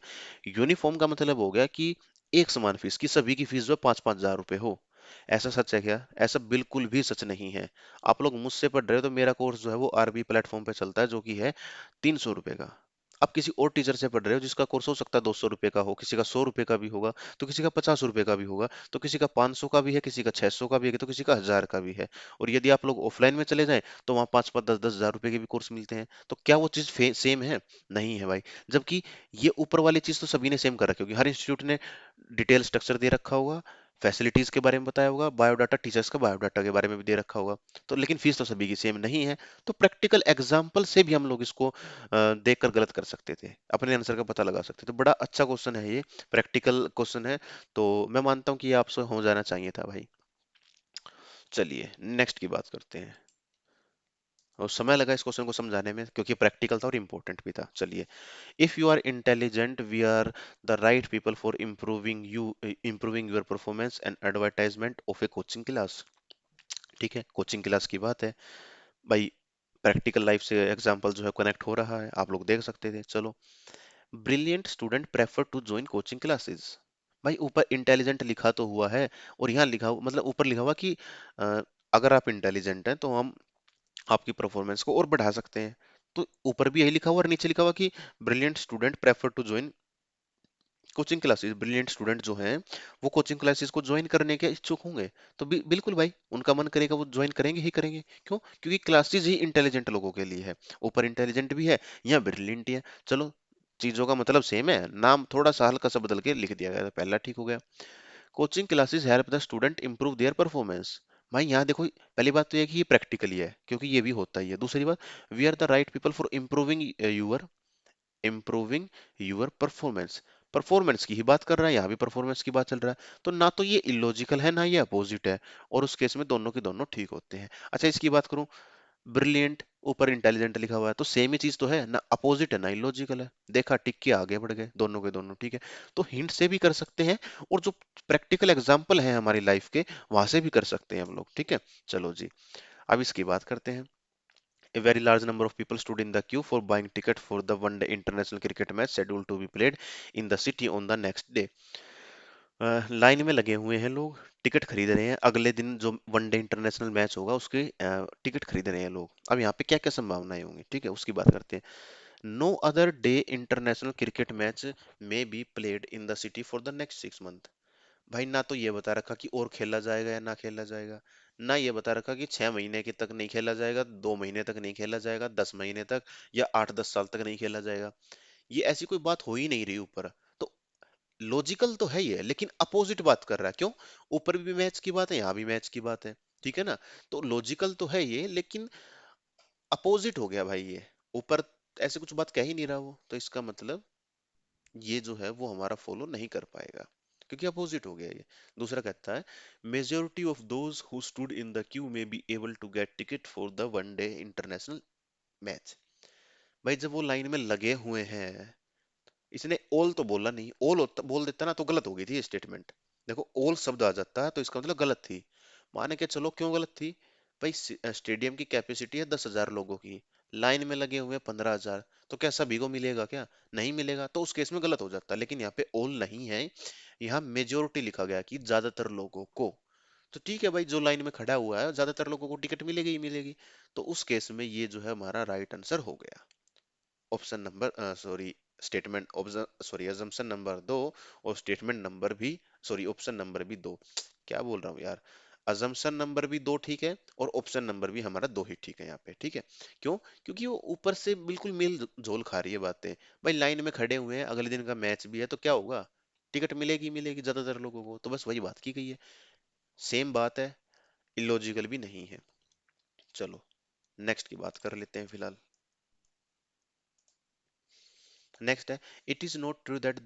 यूनिफॉर्म का मतलब हो गया कि एक समान फीस, की सभी की फीस जो 5-5 हजार रुपए हो। ऐसा सच है क्या? ऐसा बिल्कुल भी सच नहीं है। आप लोग मुझसे पढ़ रहे हो तो मेरा कोर्स जो है वो आरबी प्लेटफॉर्म पे चलता है, जो कि है 300 रुपए का। आप किसी और टीचर से पढ़ रहे हो जिसका कोर्स हो सकता है 200 रुपए का हो, किसी का 100 रुपए का भी होगा, तो किसी का 50 रुपए का भी होगा, तो किसी का 500 का भी है, किसी का 600 का भी है, तो किसी का 1000 का भी है। और यदि आप लोग ऑफलाइन में चले जाएं तो वहाँ 5-5, 10-10 हजार रुपए के भी कोर्स मिलते हैं। तो क्या वो चीज़ सेम है? नहीं है भाई। जबकि ये ऊपर वाली चीज़ तो सभी ने सेम कर रखी होगी, हर इंस्टीट्यूट ने डिटेल स्ट्रक्चर दे रखा होगा, फैसिलिटीज के बारे में बताया होगा, बायोडाटा, टीचर्स का बायोडाटा के बारे में भी दे रखा होगा। तो लेकिन फीस तो सभी की सेम नहीं है। तो प्रैक्टिकल एग्जाम्पल से भी हम लोग इसको देखकर गलत कर सकते थे, अपने आंसर का पता लगा सकते थे। बड़ा अच्छा क्वेश्चन है ये, प्रैक्टिकल क्वेश्चन है। तो मैं मानता हूँ कि ये आपसे हो जाना चाहिए था भाई। चलिए नेक्स्ट की बात करते हैं। और समय लगा इस क्वेश्चन को समझाने में क्योंकि प्रैक्टिकल था और इम्पोर्टेंट भी था। चलिए, if you are intelligent we are the right people for improving your performance and advertisement of a coaching class. ठीक है, कोचिंग क्लास की बात है भाई। प्रैक्टिकल लाइफ से एग्जाम्पल जो है कनेक्ट हो रहा है, आप लोग देख सकते थे। चलो, brilliant student prefer to join coaching classes. भाई ऊपर इंटेलिजेंट लिखा तो हुआ है, और यहाँ लिखा हुआ मतलब ऊपर लिखा हुआ कि अ, अगर आप इंटेलिजेंट हैं तो हम आपकी परफॉर्मेंस को और बढ़ा सकते हैं। तो ऊपर भी यही लिखा हुआ और नीचे लिखा हुआ कि brilliant student prefer to join coaching classes. Brilliant student जो हैं वो कोचिंग क्लासेस को ज्वाइन करने के इच्छुक होंगे। तो बिल्कुल भाई, उनका मन करेगा वो ज्वाइन करेंगे ही करेंगे। क्यों? क्योंकि क्लासेस ही इंटेलिजेंट लोगों के लिए है। ऊपर इंटेलिजेंट भी है, यहाँ ब्रिलियंट ही है। चलो, चीजों का मतलब सेम है, नाम थोड़ा सा हल्का सा बदल के लिख दिया गया, तो पहला ठीक हो गया। Coaching classes help the student improve their performance. भाई यहाँ देखो, पहली बात तो ये कि ये प्रैक्टिकली है क्योंकि ये भी होता ही है। दूसरी बात, we are the right people for improving your performance. Performance की ही बात कर रहा है, यहाँ भी परफॉर्मेंस की बात चल रहा है। तो ना तो ये इलॉजिकल है ना ये अपोजिट है, और उस केस में दोनों के दोनों ठीक होते हैं। अच्छा, इसकी बात करूं, ब्रिलियंट ऊपर इंटेलिजेंट लिखा हुआ है तो सेम ही चीज तो है ना, अपोजिट है ना इलॉजिकल है। देखा, टिक के आगे बढ़ गए दोनों के दोनों, ठीक है। तो हिंट से भी कर सकते हैं, और जो प्रैक्टिकल एग्जाम्पल है हमारी लाइफ के, वहां से भी कर सकते हैं हम लोग, ठीक है। चलो जी, अब इसकी बात करते हैं। A very large number of people stood in the queue for buying ticket for the one-day international cricket match scheduled to be played in the city on the next day. Line में लगे हुए हैं लोग, टिकट खरीद रहे हैं, अगले दिन जो वनडे इंटरनेशनल मैच होगा उसके टिकट खरीद रहे हैं लोग। अब यहाँ पे क्या क्या संभावनाएं होंगी, ठीक है, उसकी बात करते हैं। No other day international cricket match may be played in the city for the next 6 month. भाई ना तो ये बता रखा कि और खेला जाएगा या ना खेला जाएगा, ना ये बता रखा कि 6 महीने के तक नहीं खेला जाएगा, 2 महीने तक नहीं खेला जाएगा, 10 महीने तक, या 8-10 साल तक नहीं खेला जाएगा। ये ऐसी कोई बात हो ही नहीं रही ऊपर। तो लॉजिकल तो है ये, लेकिन अपोजिट बात कर रहा है। क्यों? ऊपर भी मैच की बात है, यहाँ भी मैच की बात है, ठीक है ना। तो लॉजिकल तो है ये, लेकिन अपोजिट हो गया भाई ये। ऊपर ऐसे कुछ बात कह ही नहीं रहा वो, तो इसका मतलब ये जो है वो हमारा फॉलो नहीं कर पाएगा, क्योंकि अपोजिट हो गया ये। दूसरा कहता है, majority of those who stood in the queue may be able to get ticket for the one day international match. भाई जब वो लाइन में लगे हुए हैं, इसने ऑल तो बोला नहीं, ऑल बोल देता ना तो गलत हो गई थी ये स्टेटमेंट। देखो, ऑल शब्द आ जाता है तो इसका मतलब गलत थी। माने के चलो क्यों गलत थी। भाई स्टेडियम की कैपेसिटी है 10 हजार लोगों की, लाइन में लगे हुए 15 हजार, तो क्या सभी को मिलेगा क्या? नहीं मिलेगा, तो उस केस में गलत हो जाता है। लेकिन यहाँ पे ऑल नहीं है, यहाँ मेजोरिटी लिखा गया कि ज्यादातर लोगों को। तो ठीक है भाई, जो लाइन में खड़ा हुआ है ज्यादातर लोगों को टिकट मिलेगी ही मिलेगी। तो उस केस में ये जो है हमारा राइट आंसर हो गया। Option number sorry statement sorry assumption number 2, और स्टेटमेंट नंबर भी, सॉरी ऑप्शन नंबर भी 2। क्या बोल रहा हूँ यार, अजम्पशन नंबर भी 2 ठीक है, और ऑप्शन नंबर भी हमारा 2 ही ठीक है यहाँ पे, ठीक है। क्यों? क्योंकि वो ऊपर से बिल्कुल मेल झोल खा रही है बातें। भाई लाइन में खड़े हुए हैं, अगले दिन का मैच भी है, तो क्या होगा? टिकट मिलेगी मिलेगी ज्यादातर लोगों को, तो बस वही बात की गई है। सेम बात है, इलॉजिकल भी नहीं है। चलो नेक्स्ट की बात कर लेते हैं फिलहाल। नेक्स्ट है, it is not true that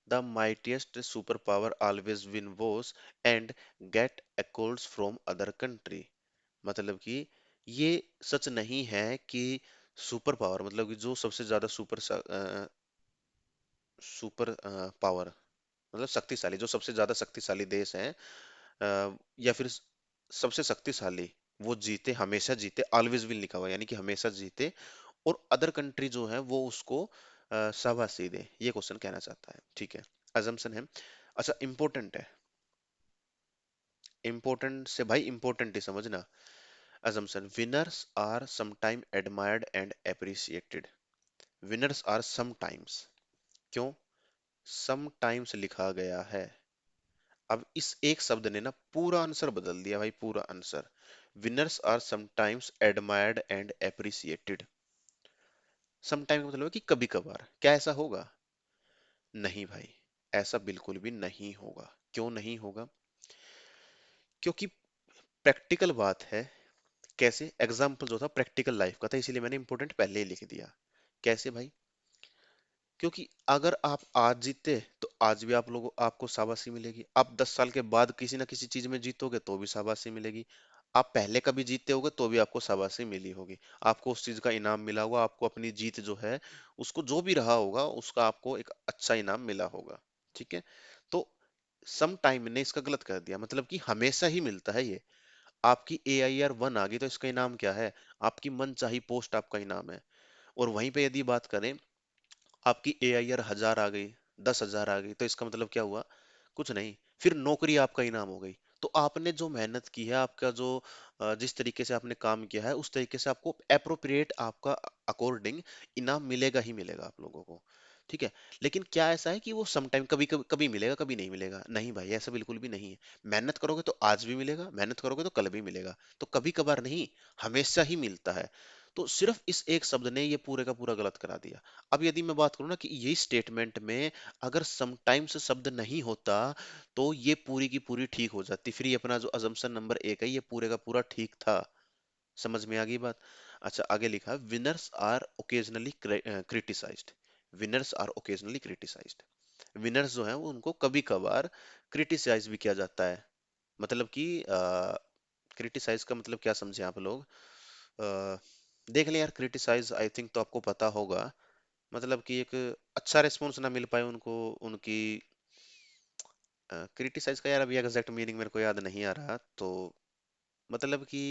the mightiest super power always win wars and get accords from other country. मतलब कि ये सच नहीं है कि सुपर पावर मतलब कि जो सबसे ज्यादा सुपर पावर मतलब शक्तिशाली, जो सबसे ज्यादा शक्तिशाली देश है, या फिर सबसे शक्तिशाली, वो जीते, हमेशा जीते, ऑलवेज विल लिखा हुआ है, यानी कि हमेशा जीते, और अदर कंट्री जो है वो उसको शाबाशी दे, ये क्वेश्चन कहना चाहता है, ठीक है। अजम्पशन है। अच्छा, इंपॉर्टेंट है, इंपॉर्टेंट से भाई इंपॉर्टेंट ही समझना। assumption, winners are sometime admired and appreciated, winners are sometimes, क्यों sometimes लिखा गया है? अब इस एक शब्द ने ना पूरा आंसर बदल दिया भाई, पूरा answer. winners are sometimes admired and appreciated, sometime का मतलब है कि कभी कभार, क्या ऐसा होगा? नहीं भाई, ऐसा बिल्कुल भी नहीं होगा। क्यों नहीं होगा? क्योंकि प्रैक्टिकल बात है। कैसे? एग्जाम्पल जो था प्रैक्टिकल लाइफ का था, इसीलिए मैंने इंपॉर्टेंट पहले ही लिख दिया। कैसे भाई? क्योंकि अगर आप आज जीते तो आज भी आप लोगों आपको शाबाशी मिलेगी, आप 10 साल के बाद किसी ना किसी चीज में जीतोगे तो भी शाबाशी मिलेगी, आप पहले कभी जीते होगे तो भी आपको शाबाशी मिली होगी, आपको उस चीज का इनाम मिला होगा, आपको अपनी जीत जो है उसको जो भी रहा होगा उसका आपको एक अच्छा इनाम मिला होगा, ठीक है। तो सम टाइम ने इसका गलत कर दिया, मतलब कि हमेशा ही मिलता है ये। आपकी AIR 1 आ गई तो इसका इनाम क्या है? आपकी मनचाही पोस्ट आपका इनाम है। और वहीं पे यदि बात करें, आपकी AIR 1000 आ गई, 10,000 आ गई, तो इसका मतलब क्या हुआ? कुछ नहीं, फिर नौकरी आपका इनाम हो गई। तो आपने जो मेहनत की है, आपका जो जिस तरीके से आपने काम किया है उस तरीके से आपको एप्रोप्रिएट, आपका अकॉर्डिंग इनाम मिलेगा ही मिलेगा आप लोगों को, ठीक है। लेकिन क्या ऐसा है कि वो सम टाइम कभी कभी कभी मिलेगा कभी नहीं मिलेगा? नहीं भाई, ऐसा बिल्कुल भी नहीं है। मेहनत करोगे तो आज भी मिलेगा, मेहनत करोगे तो कल भी मिलेगा, तो कभी कभार नहीं, हमेशा ही मिलता है। तो सिर्फ इस एक शब्द ने ये पूरे का पूरा गलत करा दिया। अब यदि मैं बात करूं ना कि ये स्टेटमेंट में अगर समटाइम्स शब्द नहीं होता तो ये पूरी की पूरी ठीक हो जाती, फिर ये अपना जो अजम्पशन नंबर 1 है ये पूरे का पूरा ठीक था। समझ में आ गई बात? अच्छा, आगे लिखा winners are occasionally criticised, winners are occasionally criticised, winners जो है वो उनको कभी कभार क्रिटिसाइज भी किया जाता है। मतलब कि क्रिटिसाइज का मतलब क्या समझे आप लोग? अ, देख ले यार, क्रिटिसाइज आई थिंक तो आपको पता होगा, मतलब कि एक अच्छा रिस्पॉन्स ना मिल पाए उनको, उनकी क्रिटिसाइज का यार अभी एग्जैक्ट मीनिंग मेरे को याद नहीं आ रहा, तो मतलब कि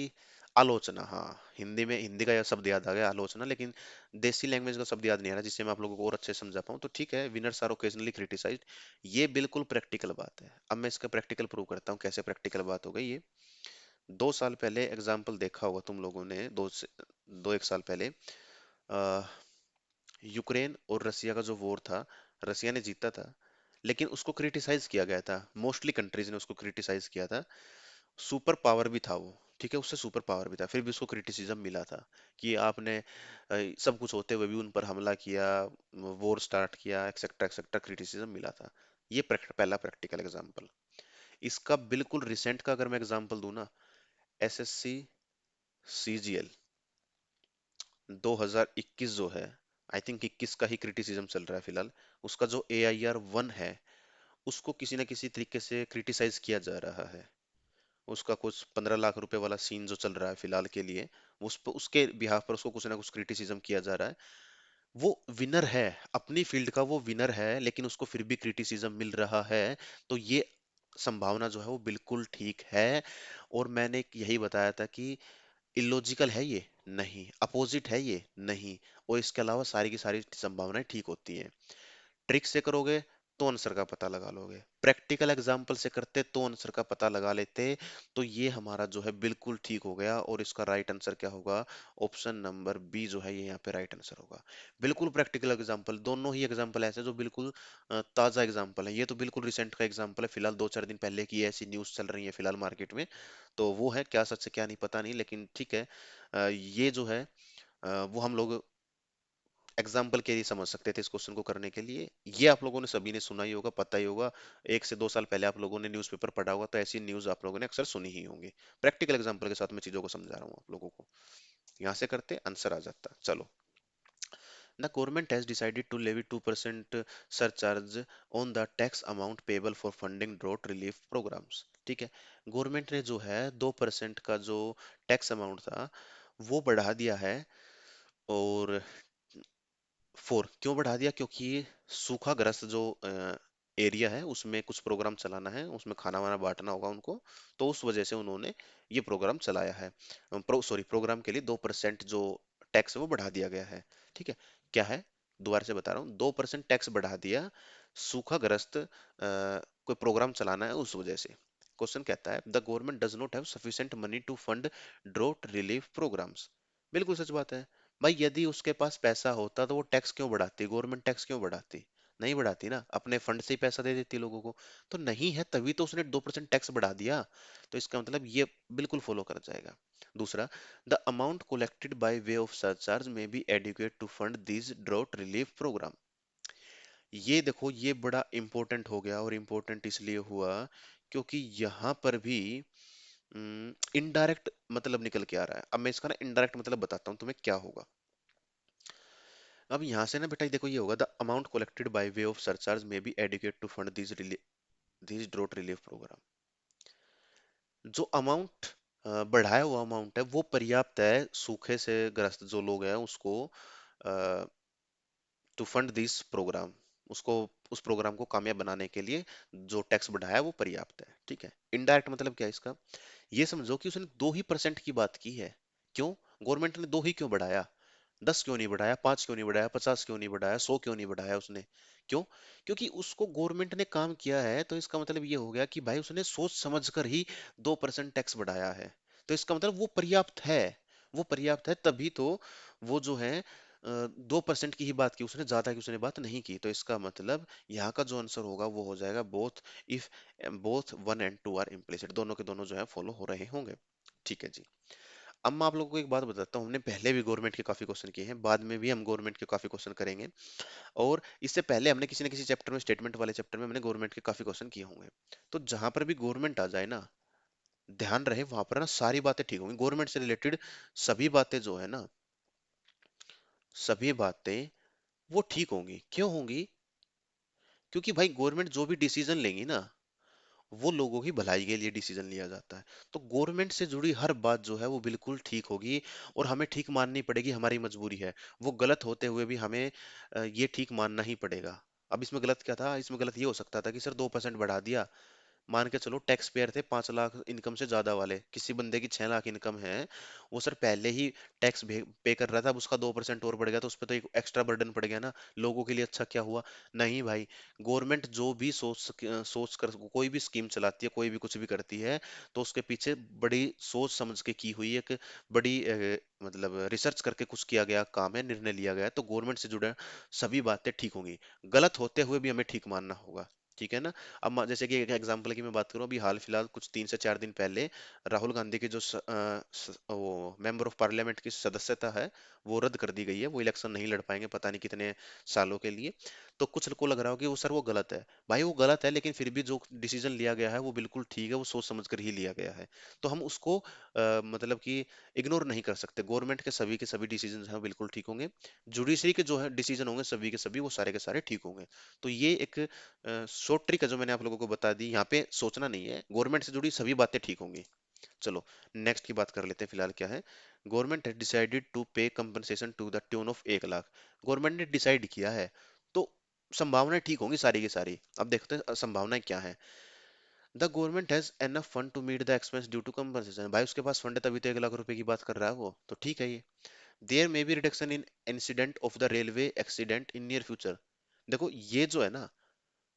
आलोचना, हाँ। हिंदी में हिंदी का यह शब्द याद आ गया आलोचना, लेकिन देसी लैंग्वेज का शब्द याद नहीं आ रहा जिससे मैं आप लोगों को और अच्छे से समझा पाऊँ। तो ठीक है, विनर्स आर ओकेजनली क्रिटिसाइज्ड, ये बिल्कुल प्रैक्टिकल बात है। अब मैं इसका प्रैक्टिकल प्रूव करता हूँ कैसे प्रैक्टिकल बात हो गई ये। 2 साल पहले एग्जाम्पल देखा होगा तुम लोगों ने, दो एक साल पहले यूक्रेन और रसिया का जो वॉर था, रसिया ने जीता था, लेकिन उसको क्रिटिसाइज किया गया था, मोस्टली कंट्रीज ने उसको क्रिटिसाइज किया था। सुपर पावर भी था वो, ठीक है, उससे सुपर पावर भी था, फिर भी उसको क्रिटिसिज्म मिला था कि आपने सब कुछ होते हुए भी उन पर हमला किया, वॉर स्टार्ट किया, एक्सेट्रा एक्सेट्रा, क्रिटिसिज्म मिला था। ये पहला प्रैक्टिकल एग्जांपल। इसका बिल्कुल रिसेंट का अगर मैं एग्जांपल दूं ना, SSC CGL 2021 जो है, आई थिंक 21 का ही क्रिटिसिज्म चल रहा है फिलहाल, उसका जो AIR 1 है उसको किसी न किसी तरीके से क्रिटिसाइज किया जा रहा है। उसका कुछ 15 लाख रुपए वाला सीन जो चल रहा है फिलहाल के लिए, उस पर उसके बिहाफ पर उसको कुछ ना कुछ क्रिटिसिज्म किया जा रहा है। वो विनर है, अपनी फील्ड का वो विनर है, लेकिन उसको फिर भी क्रिटिसिज्म मिल रहा है। तो ये संभावना जो है वो बिल्कुल ठीक है। और मैंने यही बताया था कि इलॉजिकल है ये, नहीं। अपोजिट है ये, नहीं। और इसके अलावा सारी की सारी संभावनाएं ठीक होती हैं। ट्रिक से करोगे तो आंसर का पता लगा लोगे, प्रैक्टिकल एग्जाम्पल से करते तो आंसर का पता लगा लेते। तो ये हमारा जो है बिल्कुल ठीक हो गया, और इसका राइट आंसर क्या होगा? ऑप्शन नंबर बी जो है ये यहाँ पे राइट आंसर होगा। बिल्कुल प्रैक्टिकल एग्जाम्पल, दोनों ही एग्जाम्पल ऐसे जो बिल्कुल ताजा एग्जाम्पल है। ये तो बिल्कुल रिसेंट का एग्जाम्पल है, फिलहाल 2-4 दिन पहले की ऐसी न्यूज चल रही है फिलहाल मार्केट में। तो वो है, क्या सच है क्या नहीं पता नहीं, लेकिन ठीक है। ये जो है वो हम लोग एग्जाम्पल के लिए समझ सकते थे इस क्वेश्चन को करने के लिए। ये आप लोगों ने सभी ने सुना ही होगा, पता ही होगा। 1 से 2 साल पहले आप लोगों ने न्यूज़पेपर पढ़ा होगा, तो ऐसी न्यूज़ आप लोगों ने अक्सर सुनी ही होंगी। प्रैक्टिकल एग्जाम्पल के साथ मैं चीजों को समझा रहा हूँ आप लोगों को। यहाँ से करते आंसर आ जाता। चलो, the government has decided to levy 2% surcharge on the tax amount payable for funding drought relief programmes, ठीक है। गवर्नमेंट ने जो है 2% का जो टैक्स अमाउंट था वो बढ़ा दिया है। और क्यों बढ़ा दिया? क्योंकि सूखाग्रस्त जो एरिया है उसमें कुछ प्रोग्राम चलाना है, उसमें खाना वाना बांटना होगा उनको, तो उस वजह से उन्होंने ये प्रोग्राम चलाया है। प्रोग्राम के लिए 2% जो टैक्स वो बढ़ा दिया गया है। ठीक है, क्या है, दोबारा से बता रहा हूँ, 2% टैक्स बढ़ा दिया, सूखाग्रस्त कोई प्रोग्राम चलाना है उस वजह से। क्वेश्चन कहता है the government does not have sufficient money to fund drought relief programmes. बिल्कुल सच बात है भाई, यदि उसके पास पैसा होता तो वो टैक्स क्यों बढ़ाती, गवर्नमेंट टैक्स क्यों बढ़ाती, नहीं बढ़ाती ना, अपने फंड से ही पैसा दे देती लोगों को। तो नहीं है तभी तो उसने 2% टैक्स बढ़ा दिया, तो इसका मतलब ये बिल्कुल फॉलो कर जाएगा। दूसरा, the amount collected by way of surcharge may be adequate to fund these drought relief program। ये देखो ये बड़ा इंपॉर्टेंट हो गया, और इंपॉर्टेंट इसलिए हुआ क्योंकि यहाँ पर भी इनडायरेक्ट मतलब निकल के आ रहा है। अब मैं इसका ना इनडायरेक्ट मतलब बताता हूँ तुम्हें क्या होगा। अब यहाँ से ना बेटा देखो ये होगा, the amount collected by way of surcharge may be adequate to fund this drought relief programme. जो अमाउंट बढ़ाया हुआ अमाउंट है वो पर्याप्त है सूखे से ग्रस्त जो लोग हैं उसको टू फंड दिस प्रोग्राम, उसको उस प्रोग्राम को कामयाब बनाने के लिए जो टैक्स बढ़ाया है वो पर्याप्त है। ठीक है, इनडायरेक्ट मतलब क्या है इसका, ये समझो कि उसने 2% की बात की है। क्यों, गवर्नमेंट ने 2 ही क्यों बढ़ाया, 10 क्यों नहीं बढ़ाया, 5 क्यों नहीं बढ़ाया, 50 क्यों नहीं बढ़ाया, 100 क्यों नहीं बढ़ाया उसने। क्यों, क्योंकि उसको गवर्नमेंट ने काम किया है, तो इसका मतलब ये हो गया कि भाई उसने सोच समझ कर ही 2% टैक्स बढ़ाया है। तो इसका मतलब वो पर्याप्त है, वो पर्याप्त है, तभी तो वो जो है 2% की ही बात की उसने, ज्यादा की उसने बात नहीं की। तो इसका मतलब यहाँ का जो आंसर होगा वो हो जाएगा both, if both 1 and 2 are implicit, दोनों के दोनों जो है फॉलो हो रहे होंगे। ठीक है जी। अब मैं आप लोगों को एक बात बताता हूँ, हमने पहले भी गवर्नमेंट के काफी क्वेश्चन किए हैं, बाद में भी हम गवर्नमेंट के काफी क्वेश्चन करेंगे, और इससे पहले हमने किसी न किसी चैप्टर में, स्टेटमेंट वाले चैप्टर में हमने गवर्नमेंट के काफी क्वेश्चन किए होंगे। तो जहां पर भी गवर्नमेंट आ जाए ना, ध्यान रहे वहां पर ना सारी बातें ठीक होंगी, गवर्नमेंट से रिलेटेड सभी बातें जो है ना, सभी बातें वो ठीक होंगी। क्यों होंगी, क्योंकि भाई गवर्नमेंट जो भी डिसीजन लेंगी ना, वो लोगों की भलाई के लिए डिसीजन लिया जाता है। तो गवर्नमेंट से जुड़ी हर बात जो है वो बिल्कुल ठीक होगी, और हमें ठीक माननी पड़ेगी, हमारी मजबूरी है। वो गलत होते हुए भी हमें ये ठीक मानना ही पड़ेगा। अब इसमें गलत क्या था, इसमें गलत ये हो सकता था कि सर 2% बढ़ा दिया, मान के चलो टैक्स पेयर थे 5 लाख इनकम से ज्यादा वाले, किसी बंदे की 6 लाख इनकम है, वो सर पहले ही टैक्स पे कर रहा था, अब उसका 2% और बढ़ गया तो उस पर तो एक एक्स्ट्रा बर्डन पड़ गया ना, लोगों के लिए अच्छा क्या हुआ। नहीं भाई, गवर्नमेंट जो भी सोच कर कोई भी स्कीम चलाती है, कोई भी कुछ भी करती है, तो उसके पीछे बड़ी सोच समझ के की हुई एक बड़ी मतलब रिसर्च करके कुछ किया गया काम है, निर्णय लिया गया है। तो गवर्नमेंट से जुड़े सभी बातें ठीक होंगी, गलत होते हुए भी हमें ठीक मानना होगा। ठीक है ना। अब जैसे कि एक एग्जांपल की मैं बात करूं, अभी हाल फिलहाल कुछ 3 से 4 दिन पहले राहुल गांधी की जो वो मेंबर ऑफ पार्लियामेंट की सदस्यता है वो रद्द कर दी गई है, वो इलेक्शन नहीं लड़ पाएंगे पता नहीं कितने सालों के लिए। तो कुछ को लग रहा हो कि वो सर वो गलत है, भाई वो गलत है, लेकिन फिर भी जो डिसीजन लिया गया है वो बिल्कुल ठीक है, वो सोच समझ कर ही लिया गया है। तो हम उसको मतलब कि इग्नोर नहीं कर सकते। गवर्नमेंट के सभी डिसीजन हैं बिल्कुल ठीक होंगे, जुडिशरी के जो है डिसीजन होंगे सभी के सभी वो सारे के सारे ठीक होंगे। तो ये एक शॉर्ट ट्रिक है जो मैंने आप लोगों को बता दी, यहाँ पे सोचना नहीं है, गवर्नमेंट से जुड़ी सभी बातें ठीक होंगी। चलो नेक्स्ट की बात कर लेते हैं, फिलहाल क्या है, government has decided to pay compensation to the tune of 1 lakh. Government ने डिसाइड किया है, तो संभावनाएं ठीक होंगी सारी की सारी। अब देखते हैं संभावनाएं क्या है। The government has enough fund to meet the expense due to compensation, भाई उसके पास फंड है तभी तो 1 लाख रुपए की बात कर रहा है वो, तो ठीक है ये। There may be reduction in incident of the railway accident in near future. देखो ये जो है ना,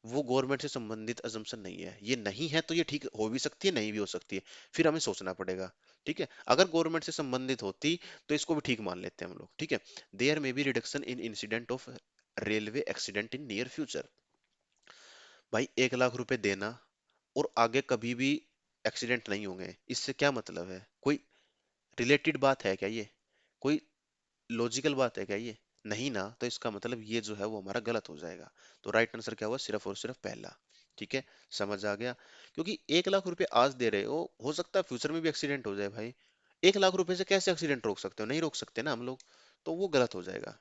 वो गवर्नमेंट से संबंधित अजम्पशन नहीं है, ये नहीं है तो ये ठीक हो भी सकती है नहीं भी हो सकती है, फिर हमें सोचना पड़ेगा। ठीक है, अगर गवर्नमेंट से संबंधित होती तो इसको भी ठीक मान लेते हैं हम लोग। ठीक है, there may be reduction in incident of railway accident in near future. भाई 1 लाख रुपए देना और आगे कभी भी एक्सीडेंट नहीं होंगे, इससे क्या मतलब है, कोई रिलेटेड बात है क्या ये, कोई लॉजिकल बात है क्या ये, नहीं ना। तो इसका मतलब ये जो है वो हमारा गलत हो जाएगा। तो राइट आंसर क्या हुआ, सिर्फ और सिर्फ पहला। ठीक है, समझ आ गया। क्योंकि 1 लाख रुपए आज दे रहे हो सकता है फ्यूचर में भी एक्सीडेंट हो जाए भाई, 1 लाख रुपए से कैसे एक्सीडेंट रोक सकते हो, नहीं रोक सकते ना हम लोग, तो वो गलत हो जाएगा।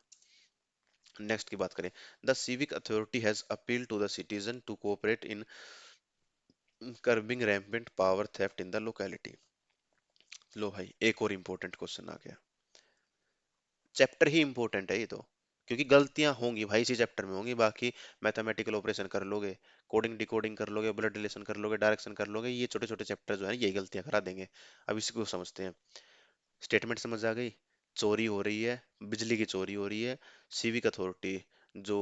नेक्स्ट की बात करें, the civic authority has appeal to the citizen to cooperate in curbing rampant power theft in the locality. लो भाई एक और इंपॉर्टेंट क्वेश्चन आ गया, चैप्टर ही इंपॉर्टेंट है ये तो, क्योंकि गलतियां होंगी भाई इसी चैप्टर में होंगी, बाकी मैथमेटिकल ऑपरेशन कर लोगे, कोडिंग डिकोडिंग कर लोगे, ब्लड रिलेशन कर लोगे, डायरेक्शन कर लोगे, ये छोटे छोटे चैप्टर जो है यही गलतियां करा देंगे। अब इसी को समझते हैं, स्टेटमेंट समझ आ गई। चोरी हो रही है, बिजली की चोरी हो रही है, सिविक अथॉरिटी जो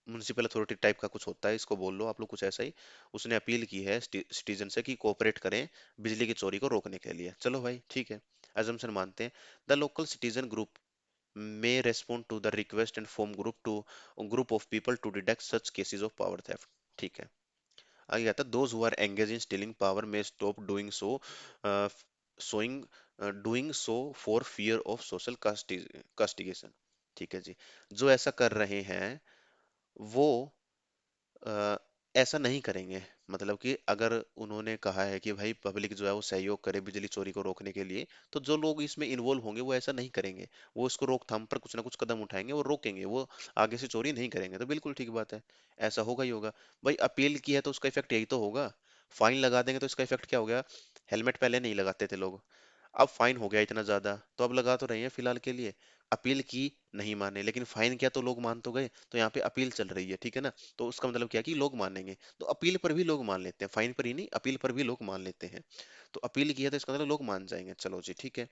म्युनिसिपल अथॉरिटी टाइप का कुछ होता है, इसको बोल लो आप लोग कुछ ऐसा ही, उसने अपील की है सिटीजन से कि कोऑपरेट करें बिजली की चोरी को रोकने के लिए। चलो भाई ठीक है, अजम्पशन मानते हैं। The local citizen group may respond to the request and form group of people to detect such cases of power theft। ठीक है, आगे आता है those who are engaged in stealing power may stop doing so, uh, showing doing so for fear of social castigation। ठीक है जी, जो ऐसा कर रहे हैं वो अ, ऐसा नहीं करेंगे। मतलब कि अगर उन्होंने कहा है कि भाई पब्लिक जो है वो सहयोग करे बिजली चोरी को रोकने के लिए, तो जो लोग इसमें इन्वॉल्व होंगे वो ऐसा नहीं करेंगे। वो इसको रोकथाम पर कुछ ना कुछ कदम उठाएंगे, वो रोकेंगे, वो आगे से चोरी नहीं करेंगे। तो बिल्कुल ठीक बात है, ऐसा होगा ही होगा। भाई अपील की है तो उसका इफेक्ट यही तो होगा। फाइन लगा देंगे तो इसका इफेक्ट क्या हो गया? हेलमेट पहले नहीं लगाते थे लोग, अब फाइन हो गया इतना ज्यादा, तो अब लगा तो रहे हैं फिलहाल के लिए। अपील की, नहीं माने, लेकिन फाइन किया तो लोग मान तो गए, तो यहाँ पे अपील चल रही है, ठीक है ना। तो उसका मतलब क्या कि लोग मानेंगे, तो अपील पर भी लोग मान लेते हैं, फाइन पर ही नहीं, अपील पर भी लोग मान लेते हैं। तो अपील की है तो इसका मतलब लोग मान जाएंगे। चलो जी ठीक है,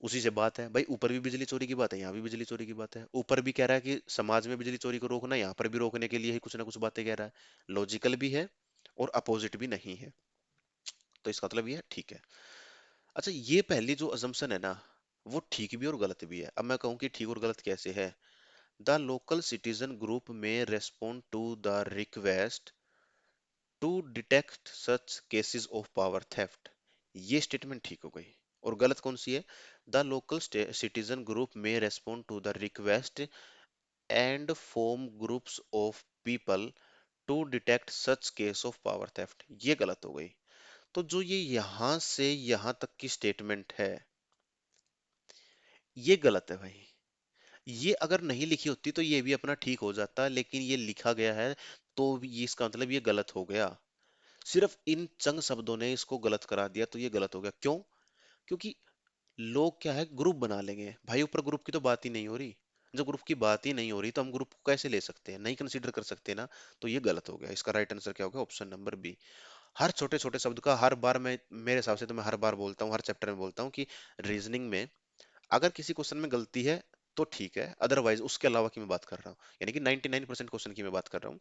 उसी से बात है भाई, ऊपर भी बिजली चोरी की बात है, यहाँ भी बिजली चोरी की बात है। ऊपर भी कह रहा है कि समाज में बिजली चोरी को रोकना, यहाँ पर भी रोकने के लिए ही कुछ ना कुछ बातें कह रहा है। लॉजिकल भी है और अपोजिट भी नहीं है, तो इसका मतलब ये है ठीक है। अच्छा, ये पहली जो अजम्पशन है ना, वो ठीक भी और गलत भी है। अब मैं कहूँ कि ठीक और गलत कैसे है। The local citizen group may respond to the request to detect such cases of power theft, ये स्टेटमेंट ठीक हो गई। और गलत कौन सी है? The local citizen group may respond to the request and form groups of people to detect such case of power theft, ये गलत हो गई। तो जो ये यहां से यहां तक की स्टेटमेंट है, ये गलत है भाई। ये अगर नहीं लिखी होती तो ये भी अपना ठीक हो जाता, लेकिन ये लिखा गया है, तो ये इसका मतलब ये गलत हो गया। सिर्फ इन चंद शब्दों ने इसको गलत करा दिया, तो ये गलत हो गया। क्यों? क्योंकि लोग क्या है, ग्रुप बना लेंगे भाई, ऊपर ग्रुप की तो बात ही नहीं हो रही। जब ग्रुप की बात ही नहीं हो रही तो हम ग्रुप को कैसे ले सकते हैं? नहीं कंसीडर कर सकते ना। तो ये गलत हो गया। इसका राइट आंसर क्या होगा? Option number B. हर छोटे छोटे शब्द का हर बार मैं, मेरे हिसाब से तो मैं हर बार बोलता हूँ, हर चैप्टर में बोलता हूँ कि रीजनिंग में अगर किसी क्वेश्चन में गलती है तो ठीक है, अदरवाइज उसके अलावा की मैं बात कर रहा हूँ, यानी कि 99% क्वेश्चन की मैं बात कर रहा हूँ।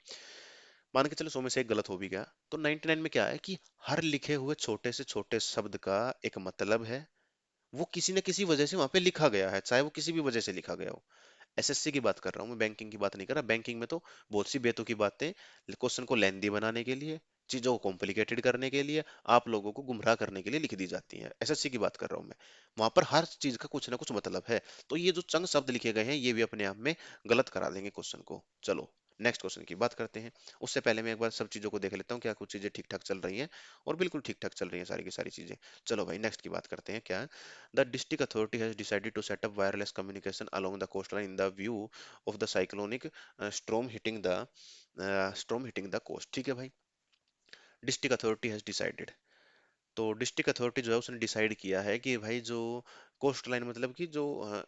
मान के चलो 100 में से एक गलत हो भी गया, तो 99 में क्या है कि हर लिखे हुए छोटे से छोटे शब्द का एक मतलब है। वो किसी न किसी वजह से वहां पे लिखा गया है, चाहे वो किसी भी वजह से लिखा गया हो। एसएससी की बात कर रहा हूँ मैं, बैंकिंग की बात नहीं कर रहा। बैंकिंग में तो बहुत सी बेतुकी की बातें क्वेश्चन को लेंदी बनाने के लिए, चीजों को कॉम्प्लिकेटेड करने के लिए, आप लोगों को गुमराह करने के लिए लिख दी जाती है। एसएससी की बात कर रहा हूँ मैं, वहां पर हर चीज का कुछ ना कुछ मतलब है। तो ये जो चंद शब्द लिखे गए हैं ये भी अपने आप में गलत करा देंगे क्वेश्चन को। चलो नेक्स्ट क्वेश्चन की बात करते हैं। उससे पहले मैं एक बार सब चीजों को देख लेता हूँ, क्या कुछ चीजें ठीक ठाक चल रही हैं। और बिल्कुल ठीक ठाक चल रही हैं सारी की सारी चीजें। चलो भाई नेक्स्ट की बात करते हैं। क्या? The district authority has decided to set up wireless communication along the coastline in the view of the cyclonic storm hitting the coast। ठीक है भाई, डिस्ट्रिक्ट अथॉरिटी हैज डिसाइडेड। तो डिस्ट्रिक्ट अथॉरिटी जो है उसने डिसाइड किया है कि भाई जो कोस्ट लाइन, मतलब कि जो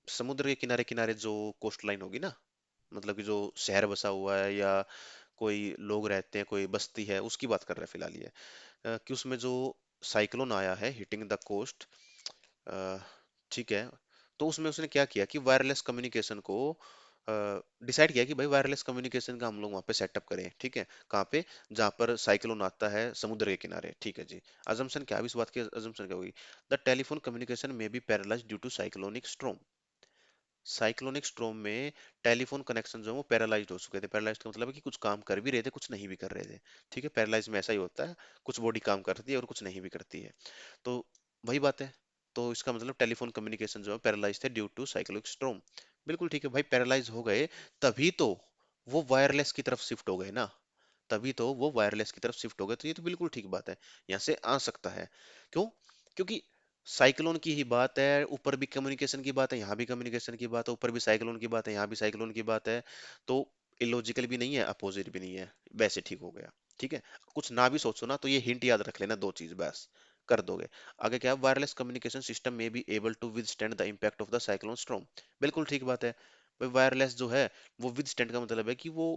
समुद्र के किनारे किनारे जो कोस्ट लाइन होगी ना, मतलब कि जो शहर बसा हुआ है या कोई लोग रहते हैं, कोई बस्ती है, उसकी बात कर रहे हैं फिलहाल ये। कि उसमें जो साइक्लोन आया है हिटिंग द कोस्ट, ठीक है, तो उसमें उसने क्या किया कि वायरलेस कम्युनिकेशन को डिसाइड किया कि भाई वायरलेस कम्युनिकेशन का हम लोग वहाँ पे सेटअप करें। ठीक है, कहाँ पे? जहाँ पर साइक्लोन आता है समुद्र के किनारे। ठीक है जी, अजम्पशन क्या है, अब इस बात की अजम्पशन क्या होगी? The telephone communication may be paralysed due to cyclonic storm. Cyclonic storm में टेलीफोन कनेक्शन जो है वो पैरालाइज्ड हो चुके थे। पैरालाइज्ड का मतलब है कि कुछ काम कर भी रहे थे, कुछ नहीं भी कर रहे थे। ठीक है, पैरालाइज में ऐसा ही होता है, कुछ बॉडी काम करती है और कुछ नहीं भी करती है। तो वही बात है। तो इसका मतलब टेलीफोन कम्युनिकेशन जो है पैरालाइज थे ड्यू टू साइक्लोनिक स्ट्रोम। बिल्कुल ठीक है भाई, पैरालाइज हो गए तभी तो वो वायरलेस की तरफ शिफ्ट हो गए ना, तभी तो वो वायरलेस की तरफ शिफ्ट हो गए। तो ये तो बिल्कुल ठीक बात है, यहाँ से आ सकता है। क्यों? क्योंकि साइक्लोन की ही बात है, ऊपर भी कम्युनिकेशन की बात है, यहाँ भी कम्युनिकेशन की बात है, ऊपर भी साइक्लोन की बात है, यहाँ भी साइक्लोन की बात है। तो इलॉजिकल भी नहीं है, अपोजिट भी नहीं है, वैसे ठीक हो गया। ठीक है, कुछ ना भी सोचो ना तो ये हिंट याद रख लेना, दो चीज बस कर दोगे। आगे क्या? Wireless communication system may be able to withstand the impact of the cyclone storm. बिल्कुल ठीक बात है भाई, वायरलेस जो है वो विदस्टैंड का मतलब है कि वो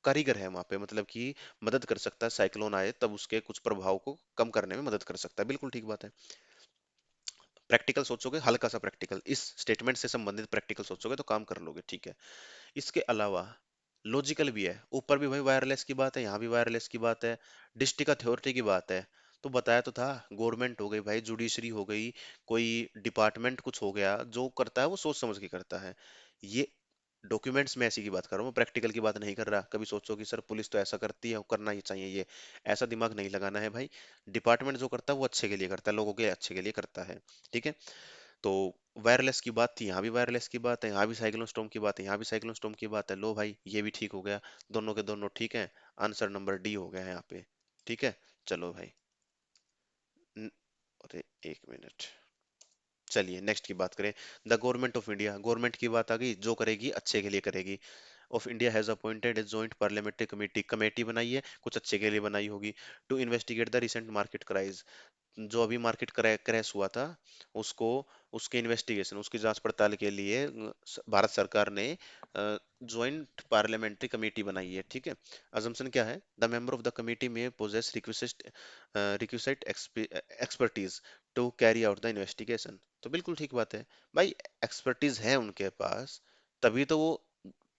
कारीगर है वहां पे, मतलब कि मदद कर सकता है, साइक्लोन आए तब उसके कुछ प्रभाव को कम करने में मदद कर सकता है। बिल्कुल ठीक बात है। प्रैक्टिकल सोचोगे, हल्का सा प्रैक्टिकल, इस स्टेटमेंट से संबंधित प्रैक्टिकल सोचोगे तो काम कर लोगे, ठीक है। इसके अलावा लॉजिकल भी है, ऊपर भी भाई वायरलेस की बात है, यहाँ भी वायरलेस की बात है, डिस्ट्रिक्ट अथॉरिटी की बात है। तो बताया तो था, गवर्नमेंट हो गई भाई, जुडिशरी हो गई, कोई डिपार्टमेंट कुछ हो गया, जो करता है वो सोच समझ के करता है। ये डॉक्यूमेंट्स में ऐसी की बात कर रहा हूँ, प्रैक्टिकल की बात नहीं कर रहा। कभी सोचो कि सर पुलिस तो ऐसा करती है, करना ही चाहिए ये, ऐसा दिमाग नहीं लगाना है भाई। डिपार्टमेंट जो करता है वो अच्छे के लिए करता है, लोगों के अच्छे के लिए करता है, ठीक है। तो वायरलेस की बात थी, यहाँ भी वायरलेस की बात है, यहाँ भी साइक्लोन स्टॉर्म की बात है, यहाँ भी साइक्लोन स्टॉर्म की बात है। लो भाई ये भी ठीक हो गया, दोनों के दोनों ठीक है। आंसर नंबर डी हो गया है यहाँ पे, ठीक है। चलो भाई। न- अरे एक मिनट, चलिए नेक्स्ट की बात करें। The government of India, government की बात आ गई, जो करेगी अच्छे के लिए करेगी। Of India has appointed a joint parliamentary committee, committee बनाई है, कुछ अच्छे के लिए बनाई होगी। To investigate the recent market crisis, जो अभी मार्केट क्रैश हुआ था, उसको, उसके इन्वेस्टिगेशन, उसकी जांच पड़ताल के लिए भारत सरकार ने ज्वाइंट पार्लियामेंट्री कमेटी बनाई है, ठीक है। अजम्पशन क्या है, the member of the committee may possess requisite expertise to carry out the investigation. तो बिल्कुल ठीक बात है भाई, एक्सपर्टीज है उनके पास, तभी तो वो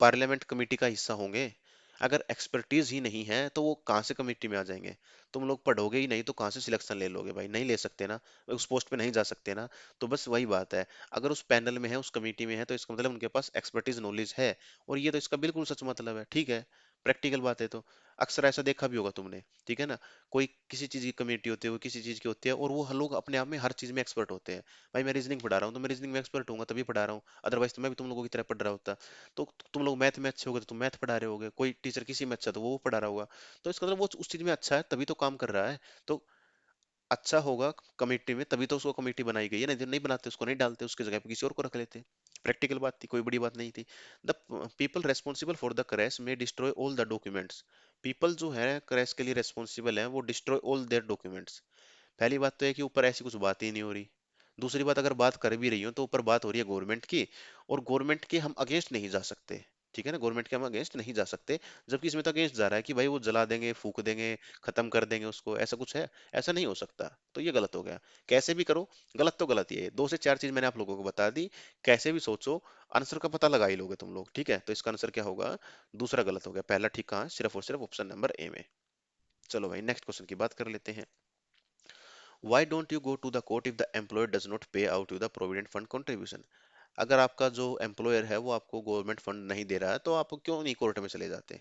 पार्लियामेंट कमेटी का हिस्सा होंगे। अगर एक्सपर्टीज ही नहीं है तो वो कहाँ से कमेटी में आ जाएंगे। तुम लोग पढ़ोगे ही नहीं तो कहाँ से सिलेक्शन ले लोगे भाई, नहीं ले सकते ना, उस पोस्ट पे नहीं जा सकते ना। तो बस वही बात है, अगर उस पैनल में है, उस कमेटी में है, तो इसका मतलब उनके पास एक्सपर्टीज नॉलेज है। और ये तो इसका बिल्कुल सच मतलब है, ठीक है। प्रैक्टिकल बात है। तो अक्सर ऐसा देखा भी होगा तुमने, ठीक है ना। कोई किसी चीज की कमेटी होती है, वो किसी चीज की होती है, और वो लोग अपने आप में हर चीज में एक्सपर्ट होते हैं। भाई मैं रीजनिंग पढ़ा रहा हूँ तो मैं रीजनिंग में एक्सपर्ट हूँ तभी पढ़ा रहा हूँ, अदरवाइज तो मैं भी तुम लोगों की तरह पढ़ रहा होता। तो तुम लोग मैथ में अच्छे होगे तो तुम मैथ पढ़ा रहे होगे, कोई टीचर किसी में अच्छा तो वो पढ़ा रहा होगा। तो इसका मतलब वो उस चीज में अच्छा है तभी तो काम कर रहा है। तो अच्छा होगा कमेटी में तभी तो उसको कमेटी बनाई गई है, नहीं तो नहीं बनाते, उसको नहीं डालते, उसकी जगह पे किसी और को रख लेते। प्रैक्टिकल बात थी, कोई बड़ी बात नहीं थी। The people responsible for the crash may destroy all the documents, people जो है क्रैश के लिए रेस्पॉन्सिबल है वो डिस्ट्रॉय ऑल देयर डॉक्यूमेंट्स। पहली बात तो है कि ऊपर ऐसी कुछ बात ही नहीं हो रही। दूसरी बात, अगर बात कर भी रही हो तो ऊपर बात हो रही है गवर्नमेंट की, और गवर्नमेंट के हम अगेंस्ट नहीं जा सकते, ठीक है ना, गवर्नमेंट के हम अगेंस्ट नहीं जा सकते। जबकि इसमें तो अगेंस्ट जा रहा है कि भाई वो जला देंगे, फूक देंगे, खत्म कर देंगे उसको, ऐसा कुछ है। ऐसा नहीं हो सकता, तो ये गलत हो गया। कैसे भी करो, गलत तो गलत ही है। दो से चार चीज मैंने आप लोगों को बता दी, कैसे भी सोचो आंसर का पता लगा ही लोगे तुम लोग, ठीक है। तो इसका आंसर क्या होगा, दूसरा गलत हो गया, पहला ठीक कहाँ है, सिर्फ और सिर्फ ऑप्शन नंबर ए में। चलो भाई नेक्स्ट क्वेश्चन की बात कर लेते हैं। Why don't you go to the court if the employer does not pay out you the provident fund contribution? अगर आपका जो एम्प्लॉयर है वो आपको गवर्नमेंट फंड नहीं दे रहा है तो आप क्यों नहीं कोर्ट में चले जाते।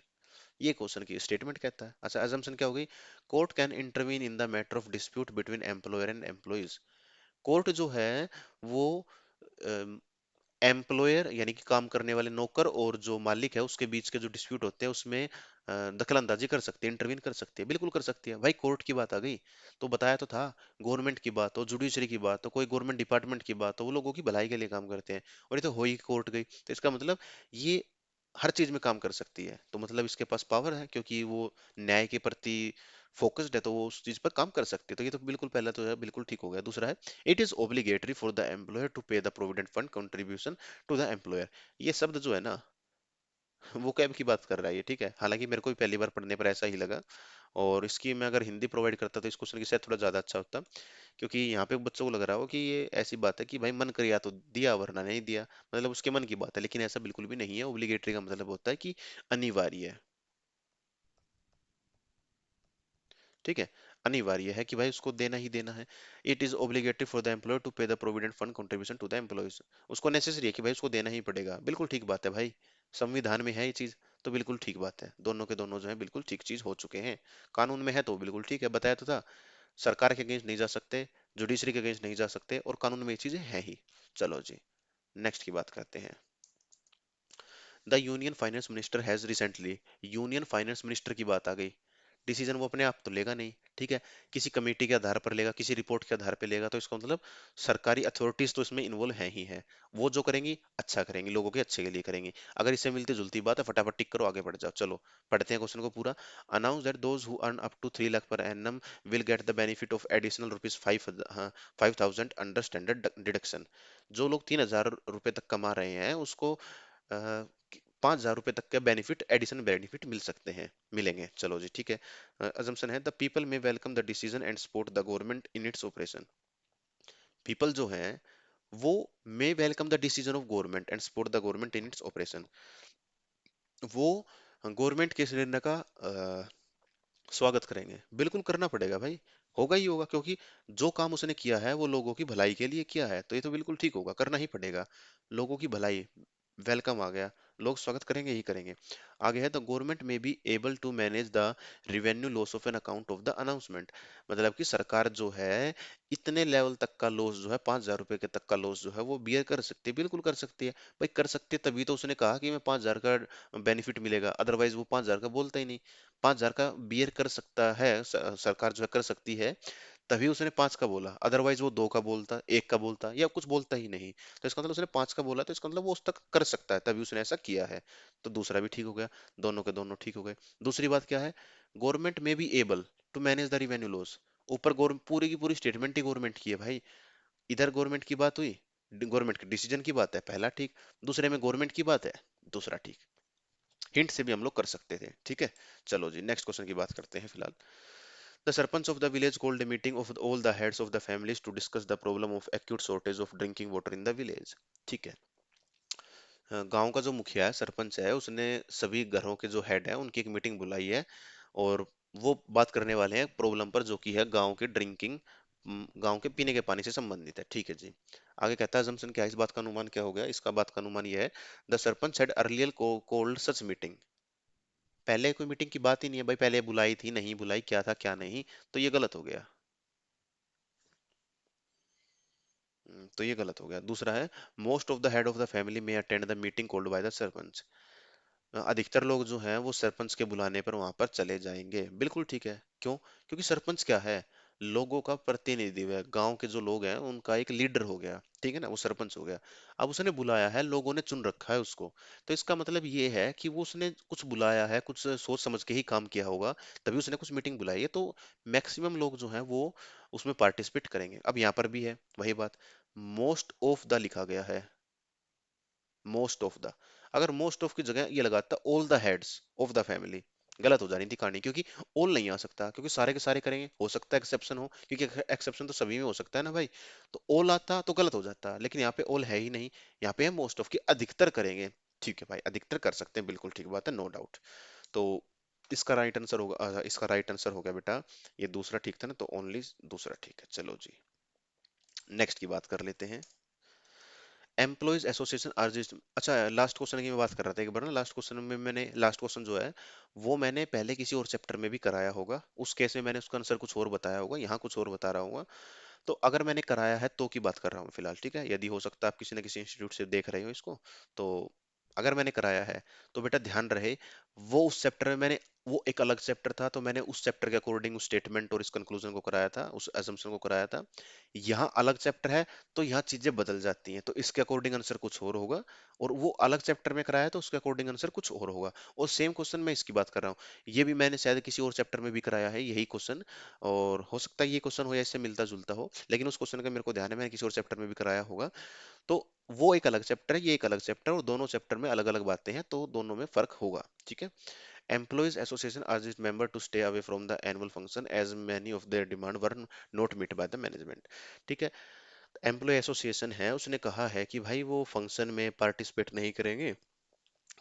ये क्वेश्चन की स्टेटमेंट कहता है। अच्छा, अजम्पशन क्या होगी, court can intervene in the matter of dispute between employer and employees. Court जो है वो एम्प्लॉयर यानी कि काम करने वाले नौकर और जो मालिक है उसके बीच के जो डिस्प्यूट होते हैं उसमें दखल अंदाजी कर सकती है, इंटरवीन कर सकती है, बिल्कुल कर सकती है भाई। कोर्ट की बात आ गई तो बताया तो था, गवर्नमेंट की बात हो, जुडिशरी की बात हो, कोई गवर्नमेंट डिपार्टमेंट की बात हो, वो लोगों की भलाई के लिए काम करते हैं। और ये तो हो ही कोर्ट गई, तो इसका मतलब ये हर चीज में काम कर सकती है, तो मतलब इसके पास पावर है, क्योंकि वो न्याय के प्रति फोकस्ड है तो वो उस चीज पर काम कर सकती है। तो ये तो बिल्कुल पहला तो है, बिल्कुल ठीक हो गया। दूसरा है, it is obligatory for the employer to pay the provident fund contribution to the employer. ये शब्द जो है ना, वो कैब की बात कर रहा है ये, ठीक है। हालांकि मेरे को भी पहली बार पढ़ने पर ऐसा ही लगा, और इसकी मैं अगर हिंदी प्रोवाइड करता तो इस क्वेश्चन की शायद थोड़ा ज्यादा अच्छा होता, क्योंकि यहाँ पे बच्चों को लग रहा हो कि ये ऐसी बात है कि भाई मन कर तो दिया वरना नहीं दिया, मतलब उसके मन की बात है, लेकिन ऐसा बिल्कुल भी नहीं है। ओब्लिगेटरी का मतलब होता है कि अनिवार्य है, ठीक है। अनिवार्य है कि भाई उसको देना ही देना है। It is obligatory for the employer to pay the provident fund contribution to the employees. उसको नेसेसरी है कि भाई उसको देना ही पड़ेगा, बिल्कुल ठीक बात है भाई। संविधान में है ये चीज, तो बिल्कुल ठीक बात है। दोनों के दोनों जो है बिल्कुल ठीक चीज हो चुके हैं, कानून में है तो बिल्कुल ठीक है। बताया तो था, सरकार के अगेंस्ट नहीं जा सकते, जुडिशरी के अगेंस्ट नहीं जा सकते, और कानून में ये चीजें हैं ही। चलो जी, नेक्स्ट की बात करते हैं। The union finance minister has recently, union finance minister की बात आ गई। डिसीजन वो अपने आप तो लेगा नहीं, ठीक है, किसी कमेटी के आधार पर लेगा, किसी रिपोर्ट के आधार पर लेगा। तो इसका मतलब सरकारी अथॉरिटीज तो इसमें इन्वॉल्व है ही है। वो जो करेंगी अच्छा करेंगी, लोगों के अच्छे के लिए करेंगी। अगर इससे मिलती जुलती बात है, फटाफट टिक करो, आगे बढ़ जाओ। चलो पढ़ते हैं क्वेश्चन को पूरा। Announce that those who earn up to 3 lakh per annum will get the benefit of additional rupees 5,000 under standard deduction. जो लोग 3,000 रुपए तक कमा रहे हैं उसको 5,000 रुपए तक के बेनिफिट, एडिशनल बेनिफिट मिल सकते हैं, मिलेंगे। चलो जी ठीक है। अजम्पशन है, the people may welcome the decision and support the government in its operation. People जो हैं वो may welcome the decision of government and support the government in its operation. वो गवर्नमेंट के इस निर्णय का स्वागत करेंगे, बिल्कुल करना पड़ेगा भाई, होगा ही होगा, क्योंकि जो काम उसने किया है वो लोगों की भलाई के लिए किया है, तो ये तो बिल्कुल ठीक होगा, करना ही पड़ेगा। लोगों की भलाई, वेलकम आ गया, लोग स्वागत करेंगे ही करेंगे। आगे है the government may be able to manage the revenue loss of on account of the announcement. मतलब कि सरकार जो है इतने लेवल तक का लॉस जो है, 5,000 रुपए के तक का लॉस जो है वो बियर कर सकती है, बिल्कुल कर सकती है। भाई कर सकती है तभी तो उसने कहा कि मैं 5,000 का बेनिफिट मिलेगा, अदरवाइज वो 5,000 का बोलता ही नहीं। 5,000 का बियर कर सकता है, सरकार जो है कर सकती है, तभी उसने 5 का बोला, अदरवाइज वो 2 का बोलता, 1 का बोलता या कुछ बोलता ही नहीं। तो इसका मतलब उसने 5 का बोला, तो इसका मतलब वो उस तक कर सकता है, तभी उसने ऐसा किया है। तो दूसरा भी ठीक हो गया, दोनों के दोनों ठीक हो गए। दूसरी बात क्या है, government may be able to manage the revenue loss. ऊपर पूरी की पूरी स्टेटमेंट ही गवर्नमेंट की है भाई। इधर गवर्नमेंट की बात हुई, गवर्नमेंट के डिसीजन की बात है, पहला ठीक। दूसरे में गवर्नमेंट की बात है, दूसरा ठीक। हिंट से भी हम लोग कर सकते थे, ठीक है। चलो जी नेक्स्ट क्वेश्चन की बात करते हैं फिलहाल। The Sarpanch of the village called a meeting of all the heads of the families to discuss the problem of acute shortage of drinking water in the village। ठीक है। गांव का जो मुखिया है, सरपंच है, उसने सभी घरों के जो हेड है उनकी एक मीटिंग बुलाई है, और वो बात करने वाले हैं प्रॉब्लम पर, जो कि है गांव के ड्रिंकिंग, गांव के पीने के पानी से संबंधित है, ठीक है जी। आगे कहता है assumption क्या है, इस बात का अनुमान क्या हो गया, इसका बात का अनुमान ये है, the sarpanch had earlier called such meeting। पहले कोई मीटिंग की बात ही नहीं है भाई, पहले बुलाई थी नहीं बुलाई, क्या था क्या नहीं, तो ये गलत हो गया। तो ये गलत हो गया। दूसरा है most of the head of the family may attend the meeting called by the sarpanch. अधिकतर लोग जो हैं वो सरपंच के बुलाने पर वहां पर चले जाएंगे, बिल्कुल ठीक है। क्यों? क्योंकि सरपंच क्या है, लोगों का प्रतिनिधि है, गांव के जो लोग हैं उनका एक लीडर हो गया, ठीक है ना, वो सरपंच हो गया। अब उसने बुलाया है, लोगों ने चुन रखा है उसको, तो इसका मतलब ये है कि वो उसने कुछ बुलाया है, कुछ सोच समझ के ही काम किया होगा, तभी उसने कुछ मीटिंग बुलाई है, तो मैक्सिमम लोग जो हैं वो उसमें पार्टिसिपेट करेंगे। अब यहाँ पर भी है वही बात, मोस्ट ऑफ द लिखा गया है, मोस्ट ऑफ द, अगर मोस्ट ऑफ की जगह ये लगाता all the heads of the family, गलत हो जानी थी कहानी, क्योंकि ऑल नहीं आ सकता, क्योंकि सारे के सारे करेंगे, हो सकता है एक्सेप्शन हो, क्योंकि एक्सेप्शन तो सभी में हो सकता है ना भाई। तो ऑल आता तो गलत हो जाता, लेकिन यहाँ पे ऑल है ही नहीं, यहाँ पे है मोस्ट ऑफ की, अधिकतर करेंगे। ठीक है भाई, अधिकतर कर सकते हैं, बिल्कुल ठीक बात है, नो डाउट। तो इसका राइट आंसर होगा, इसका राइट आंसर हो गया बेटा, ये दूसरा ठीक था ना, तो ओनली दूसरा ठीक है। चलो जी नेक्स्ट की बात कर लेते हैं। एम्प्लॉयज एसोसिएशन आरजी, अच्छा लास्ट क्वेश्चन की मैं बात कर रहा था एक बार ना, लास्ट क्वेश्चन में मैंने, लास्ट क्वेश्चन जो है वो मैंने पहले किसी और चैप्टर में भी कराया होगा, उस केस में मैंने उसका आंसर कुछ और बताया होगा, यहाँ कुछ और बता रहा हूँ। तो अगर मैंने कराया है तो की बात कर रहा हूँ फिलहाल, ठीक है, यदि हो सकता है आप किसी न किसी इंस्टीट्यूट से देख रहे हो इसको, तो अगर मैंने कराया है तो बेटा ध्यान रहे, वो उस चैप्टर में मैंने, वो एक अलग चैप्टर था, तो मैंने उस चैप्टर के अकॉर्डिंग उस स्टेटमेंट और इस कंक्लूजन को कराया था, उस असम्पशन को कराया था। यहाँ अलग चैप्टर है, तो यहाँ चीजें बदल जाती हैं, तो इसके अकॉर्डिंग आंसर कुछ और होगा, और वो अलग चैप्टर में कराया तो उसके अकॉर्डिंग आंसर कुछ और होगा। और सेम क्वेश्चन मैं इसकी बात कर रहा हूँ, ये भी मैंने शायद किसी और चैप्टर में भी कराया है यही क्वेश्चन, और हो सकता है ये क्वेश्चन हो या इससे मिलता जुलता हो, लेकिन उस क्वेश्चन का मेरे को ध्यान है मैंने किसी और चैप्टर में भी कराया होगा। तो वो एक अलग चैप्टर है, ये एक अलग चैप्टर है, और दोनों चैप्टर में अलग अलग बातें हैं, तो दोनों में फर्क होगा, ठीक है। Employees association urged member to stay away from the annual function as many of their demand were not met by the management। ठीक है, एम्प्लॉय एसोसिएशन है, उसने कहा है कि भाई वो फंक्शन में पार्टिसिपेट नहीं करेंगे,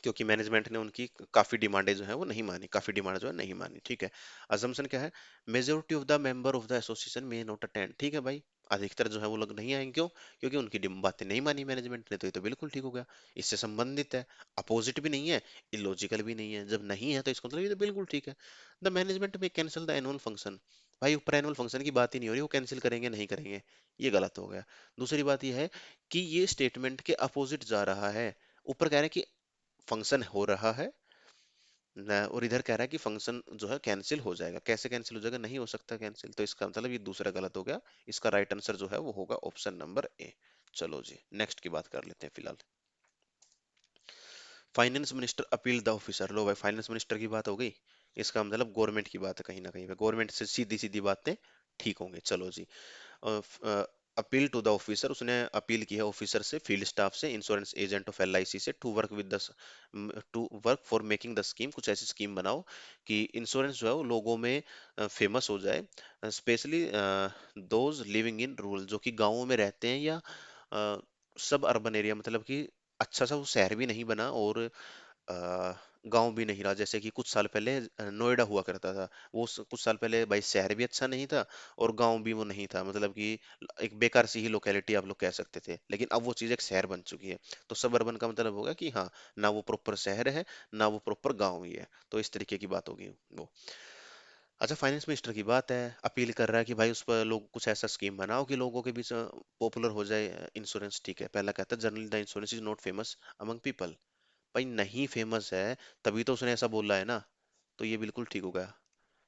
क्योंकि मैनेजमेंट ने उनकी काफी डिमांडें जो है वो नहीं मानी, काफी डिमांड जो है नहीं मानी, ठीक है। अजम्पशन क्या है, majority of the member of the association may not attend. ठीक है भाई, अधिकतर जो है वो लोग नहीं आएंगे, क्यों? क्योंकि उनकी बातें नहीं मानी मैनेजमेंट ने, तो ये तो बिल्कुल ठीक हो गया, इससे संबंधित है, अपोजिट भी नहीं है, इलॉजिकल भी नहीं है, जब नहीं है तो इसका मतलब ये तो बिल्कुल ठीक है। द मैनेजमेंट में कैंसिल द एनुअल फंक्शन, भाई ऊपर एनुअल फंक्शन की बात ही नहीं हो रही, वो कैंसिल करेंगे नहीं करेंगे, ये गलत हो गया। दूसरी बात ये है कि ये स्टेटमेंट के अपोजिट जा रहा है, ऊपर कह रहे हैं कि फंक्शन हो रहा है न, और इधर कह रहा है कि फंक्शन जो है कैंसिल हो जाएगा, कैसे कैंसिल हो जाएगा, नहीं हो सकता कैंसिल, तो इसका मतलब ये दूसरा गलत हो गया, इसका राइट आंसर जो है वो होगा ऑप्शन नंबर ए। चलो जी नेक्स्ट की बात कर लेते हैं फिलहाल। Finance minister appeal the officer, लो भाई फाइनेंस मिनिस्टर की बात हो गई, इसका मतलब गवर्नमेंट की बात है, कहीं ना कहीं पे गवर्नमेंट से सीधी सीधी बातें ठीक होंगे। चलो जी अपील टू द ऑफिसर, उसने अपील की है ऑफिसर से, फील्ड स्टाफ से, इंश्योरेंस एजेंट ऑफ एलआईसी से, to work for making the scheme, कुछ ऐसी स्कीम बनाओ कि इंश्योरेंस जो है वो लोगों में फेमस हो जाए, specially those living in rural, जो कि गांवों में रहते हैं या सब अर्बन एरिया, मतलब कि अच्छा सा वो शहर भी नहीं बना और गांव भी नहीं रहा। जैसे कि कुछ साल पहले नोएडा हुआ करता था, कुछ साल पहले भाई शहर भी अच्छा नहीं था और गांव भी वो नहीं था, मतलब कि एक बेकार सी ही लोकेलिटी आप लोग कह सकते थे, लेकिन अब वो चीज एक शहर बन चुकी है। तो सबअर्बन का मतलब होगा कि हाँ, ना वो प्रॉपर शहर है, ना वो प्रॉपर गांव ही है, तो इस तरीके की बात होगी वो। अच्छा, फाइनेंस मिनिस्टर की बात है, अपील कर रहा है कि भाई उस पर लोग कुछ ऐसा स्कीम बनाओ कि लोगों के बीच पॉपुलर हो जाए इंश्योरेंस। ठीक है, पहला कहता है generally the insurance is not famous among people. भाई नहीं फेमस है, तभी तो उसने ऐसा बोला है ना, तो ये बिल्कुल ठीक हो गया।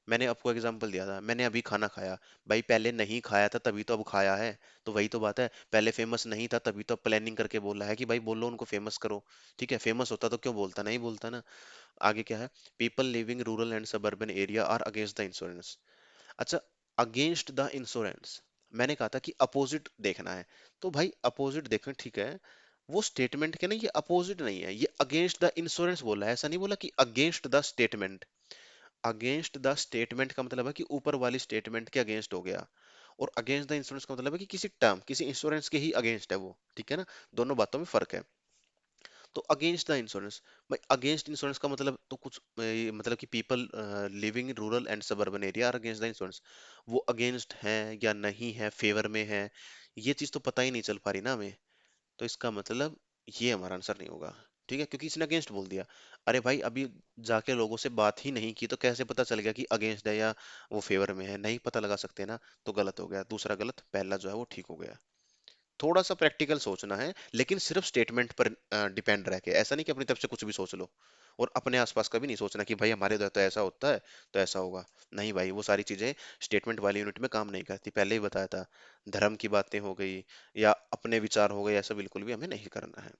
मैंने आपको एग्जांपल दिया था, मैंने अभी खाना खाया, भाई पहले नहीं खाया था तभी तो अब खाया है। तो वही तो बात है, पहले फेमस नहीं था तभी तो प्लानिंग करके बोला है कि भाई बोलो उनको फेमस करो। ठीक है, फेमस होता तो क्यों बोलता, नहीं बोलता ना। आगे क्या है, people living rural and suburban area are against the insurance. अच्छा, अगेंस्ट द इंश्योरेंस, मैंने कहा था कि अपोजिट देखना है, तो भाई अपोजिट देखें, ठीक है। वो स्टेटमेंट के ना, ये अपोजिट नहीं है, ये अगेंस्ट द इंश्योरेंस बोला है, ऐसा नहीं बोला कि against the statement. Against the statement का मतलब है कि ऊपर वाली स्टेटमेंट के अगेंस्ट हो गया, और अगेंस्ट द इंश्योरेंस का मतलब है कि किसी टर्म, किसी इंश्योरेंस के ही अगेंस्ट है वो, ठीक है ना। दोनों बातों में फर्क है। तो अगेंस्ट द इंश्योरेंस, भाई अगेंस्ट इंश्योरेंस का मतलब तो कुछ मतलब कि people living in rural and suburban area are against the insurance, वो अगेंस्ट है या नहीं है, फेवर में है, ये चीज तो पता ही नहीं चल पा रही ना हमें। तो इसका मतलब ये हमारा आंसर नहीं होगा, ठीक है, क्योंकि इसने अगेंस्ट बोल दिया। अरे भाई अभी जाके लोगों से बात ही नहीं की तो कैसे पता चल गया कि अगेंस्ट है या वो फेवर में है, नहीं पता लगा सकते ना। तो गलत हो गया, दूसरा गलत, पहला जो है वो ठीक हो गया। थोड़ा सा प्रैक्टिकल सोचना है, लेकिन सिर्फ स्टेटमेंट पर डिपेंड रह के, ऐसा नहीं कि अपनी तरफ से कुछ भी सोच लो। और अपने आसपास का भी नहीं सोचना कि भाई हमारे उधर तो ऐसा होता है तो ऐसा होगा। नहीं भाई, वो सारी चीजें स्टेटमेंट वाली यूनिट में काम नहीं करती, पहले ही बताया था। धर्म की बातें हो गई या अपने विचार हो गए, ऐसा बिल्कुल भी हमें नहीं करना है।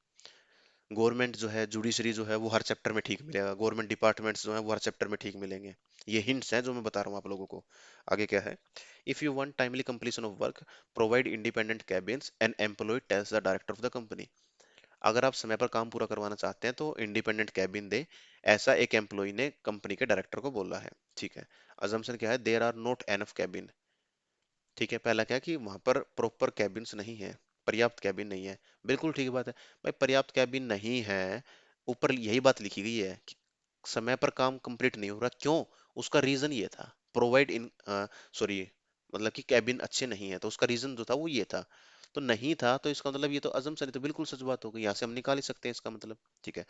गवर्नमेंट जो है, जुडिशरी जो है वो हर चैप्टर में ठीक मिलेगा, गवर्नमेंट डिपार्टमेंट्स जो है वो हर चैप्टर में ठीक मिलेंगे। ये हिंट्स हैं जो मैं बता रहा हूँ आप लोगों को। आगे क्या है, if you want timely completion of work, provide independent cabins and employ tells the director of the company. अगर आप समय पर काम पूरा करवाना चाहते हैं तो इंडिपेंडेंट कैबिन दे, ऐसा एक एम्प्लॉय ने कंपनी के डायरेक्टर को बोला है। ठीक है, अजम्पशन क्या है, there are not enough cabin. ठीक है, पहला क्या है कि वहां पर प्रॉपर कैबिन्स नहीं है, पर्याप्त कैबिन नहीं है। बिल्कुल ठीक बात है, भाई पर्याप्त कैबिन नहीं है, ऊपर यही बात लिखी गई है कि समय पर काम कंप्लीट नहीं हो रहा, क्यों? उसका रीजन ये था, प्रोवाइड इन सॉरी, मतलब कि कैबिन अच्छे नहीं है, तो उसका रीजन जो था वो ये था। तो नहीं था तो इसका मतलब ये तो अजम्पशन है, तो बिल्कुल सच बात हो गई, यहाँ से हम निकाल ही सकते हैं इसका मतलब। ठीक है,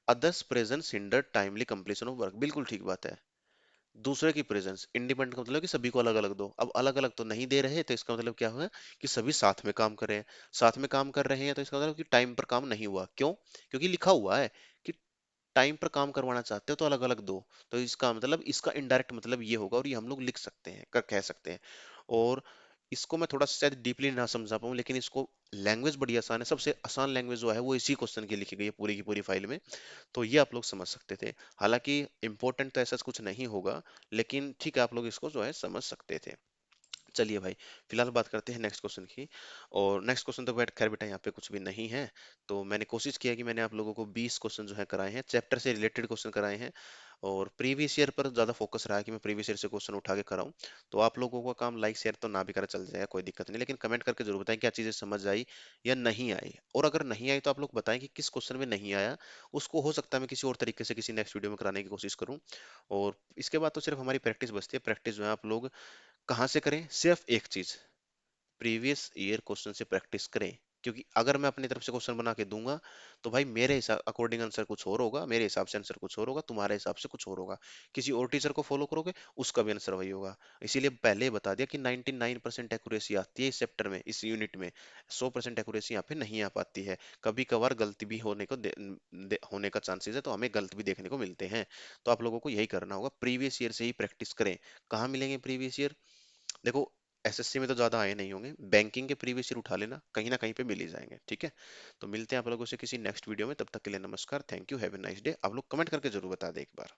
others presence hinder timely completion of work, बिल्कुल ठीक बात है। दूसरे की प्रेजेंस, इंडिपेंडेंट का मतलब कि सभी को अलग अलग दो, अब अलग अलग तो नहीं दे रहे, तो इसका मतलब क्या हुआ कि सभी साथ में काम कर रहे हैं। साथ में काम कर रहे हैं तो इसका मतलब कि टाइम पर काम नहीं हुआ, क्यों? क्योंकि लिखा हुआ है कि टाइम पर काम करवाना चाहते हो तो अलग अलग दो। तो इसका मतलब, इसका इनडायरेक्ट मतलब ये होगा, और ये हम लोग लिख सकते हैं, कर कह सकते हैं। और इसको मैं थोड़ा सा शायद डीपली ना समझा पाऊँ, लेकिन इसको लैंग्वेज बड़ी आसान है, सबसे आसान लैंग्वेज जो है वो इसी क्वेश्चन की लिखी गई है पूरी की पूरी फाइल में। तो ये आप लोग समझ सकते थे। हालांकि इंपॉर्टेंट तो ऐसा कुछ नहीं होगा, लेकिन ठीक है, आप लोग इसको जो है समझ सकते थे। चलिए भाई, फिलहाल बात करते हैं नेक्स्ट क्वेश्चन की। और नेक्स्ट क्वेश्चन तो खैर बेटा यहाँ पे कुछ भी नहीं है। तो मैंने कोशिश किया कि मैंने आप लोगों को 20 क्वेश्चन जो है कराए हैं, चैप्टर से रिलेटेड क्वेश्चन कराए हैं। और प्रीवियस ईयर पर ज़्यादा फोकस रहा है कि मैं प्रीवियस ईयर से क्वेश्चन उठा के कराऊं। तो आप लोगों का काम लाइक शेयर तो ना भी करा चल जाएगा, कोई दिक्कत नहीं, लेकिन कमेंट करके जरूर बताएं क्या चीज़ें समझ आई या नहीं आई। और अगर नहीं आई तो आप लोग बताएं कि किस क्वेश्चन में नहीं आया, उसको हो सकता है मैं किसी और तरीके से किसी नेक्स्ट वीडियो में कराने की कोशिश करूँ। और इसके बाद तो सिर्फ हमारी प्रैक्टिस बचती है, प्रैक्टिस जो है आप लोग कहाँ से करें, सिर्फ एक चीज, प्रीवियस ईयर क्वेश्चन से प्रैक्टिस करें। क्योंकि अगर मैं अपनी तरफ से क्वेश्चन बना के दूंगा तो भाई मेरे हिसाब अकॉर्डिंग आंसर कुछ और होगा, मेरे हिसाब से आंसर कुछ और होगा, तुम्हारे हिसाब से कुछ और होगा। किसी और टीचर को फॉलो करोगे, उसका भी आंसर वही होगा। इसीलिए पहले ही बता दिया कि 99% एक्यूरेसी आती है इस चैप्टर में, इस यूनिट में। 100% एक्यूरेसी यहाँ पे नहीं आ पाती है, कभी कभार गलती भी होने का चांसेस है, तो हमें गलत भी देखने को मिलते हैं। तो आप लोगों को यही करना होगा, प्रीवियस ईयर से ही प्रैक्टिस करें। कहाँ मिलेंगे प्रीवियस ईयर? देखो, एसएससी में तो ज्यादा आए नहीं होंगे, बैंकिंग के प्रीवियस ईयर उठा लेना, कहीं ना कहीं पे मिल ही जाएंगे, ठीक है। तो मिलते हैं आप लोगों से किसी नेक्स्ट वीडियो में, तब तक के लिए नमस्कार, thank you, have a nice day. आप लोग कमेंट करके जरूर बता दें एक बार।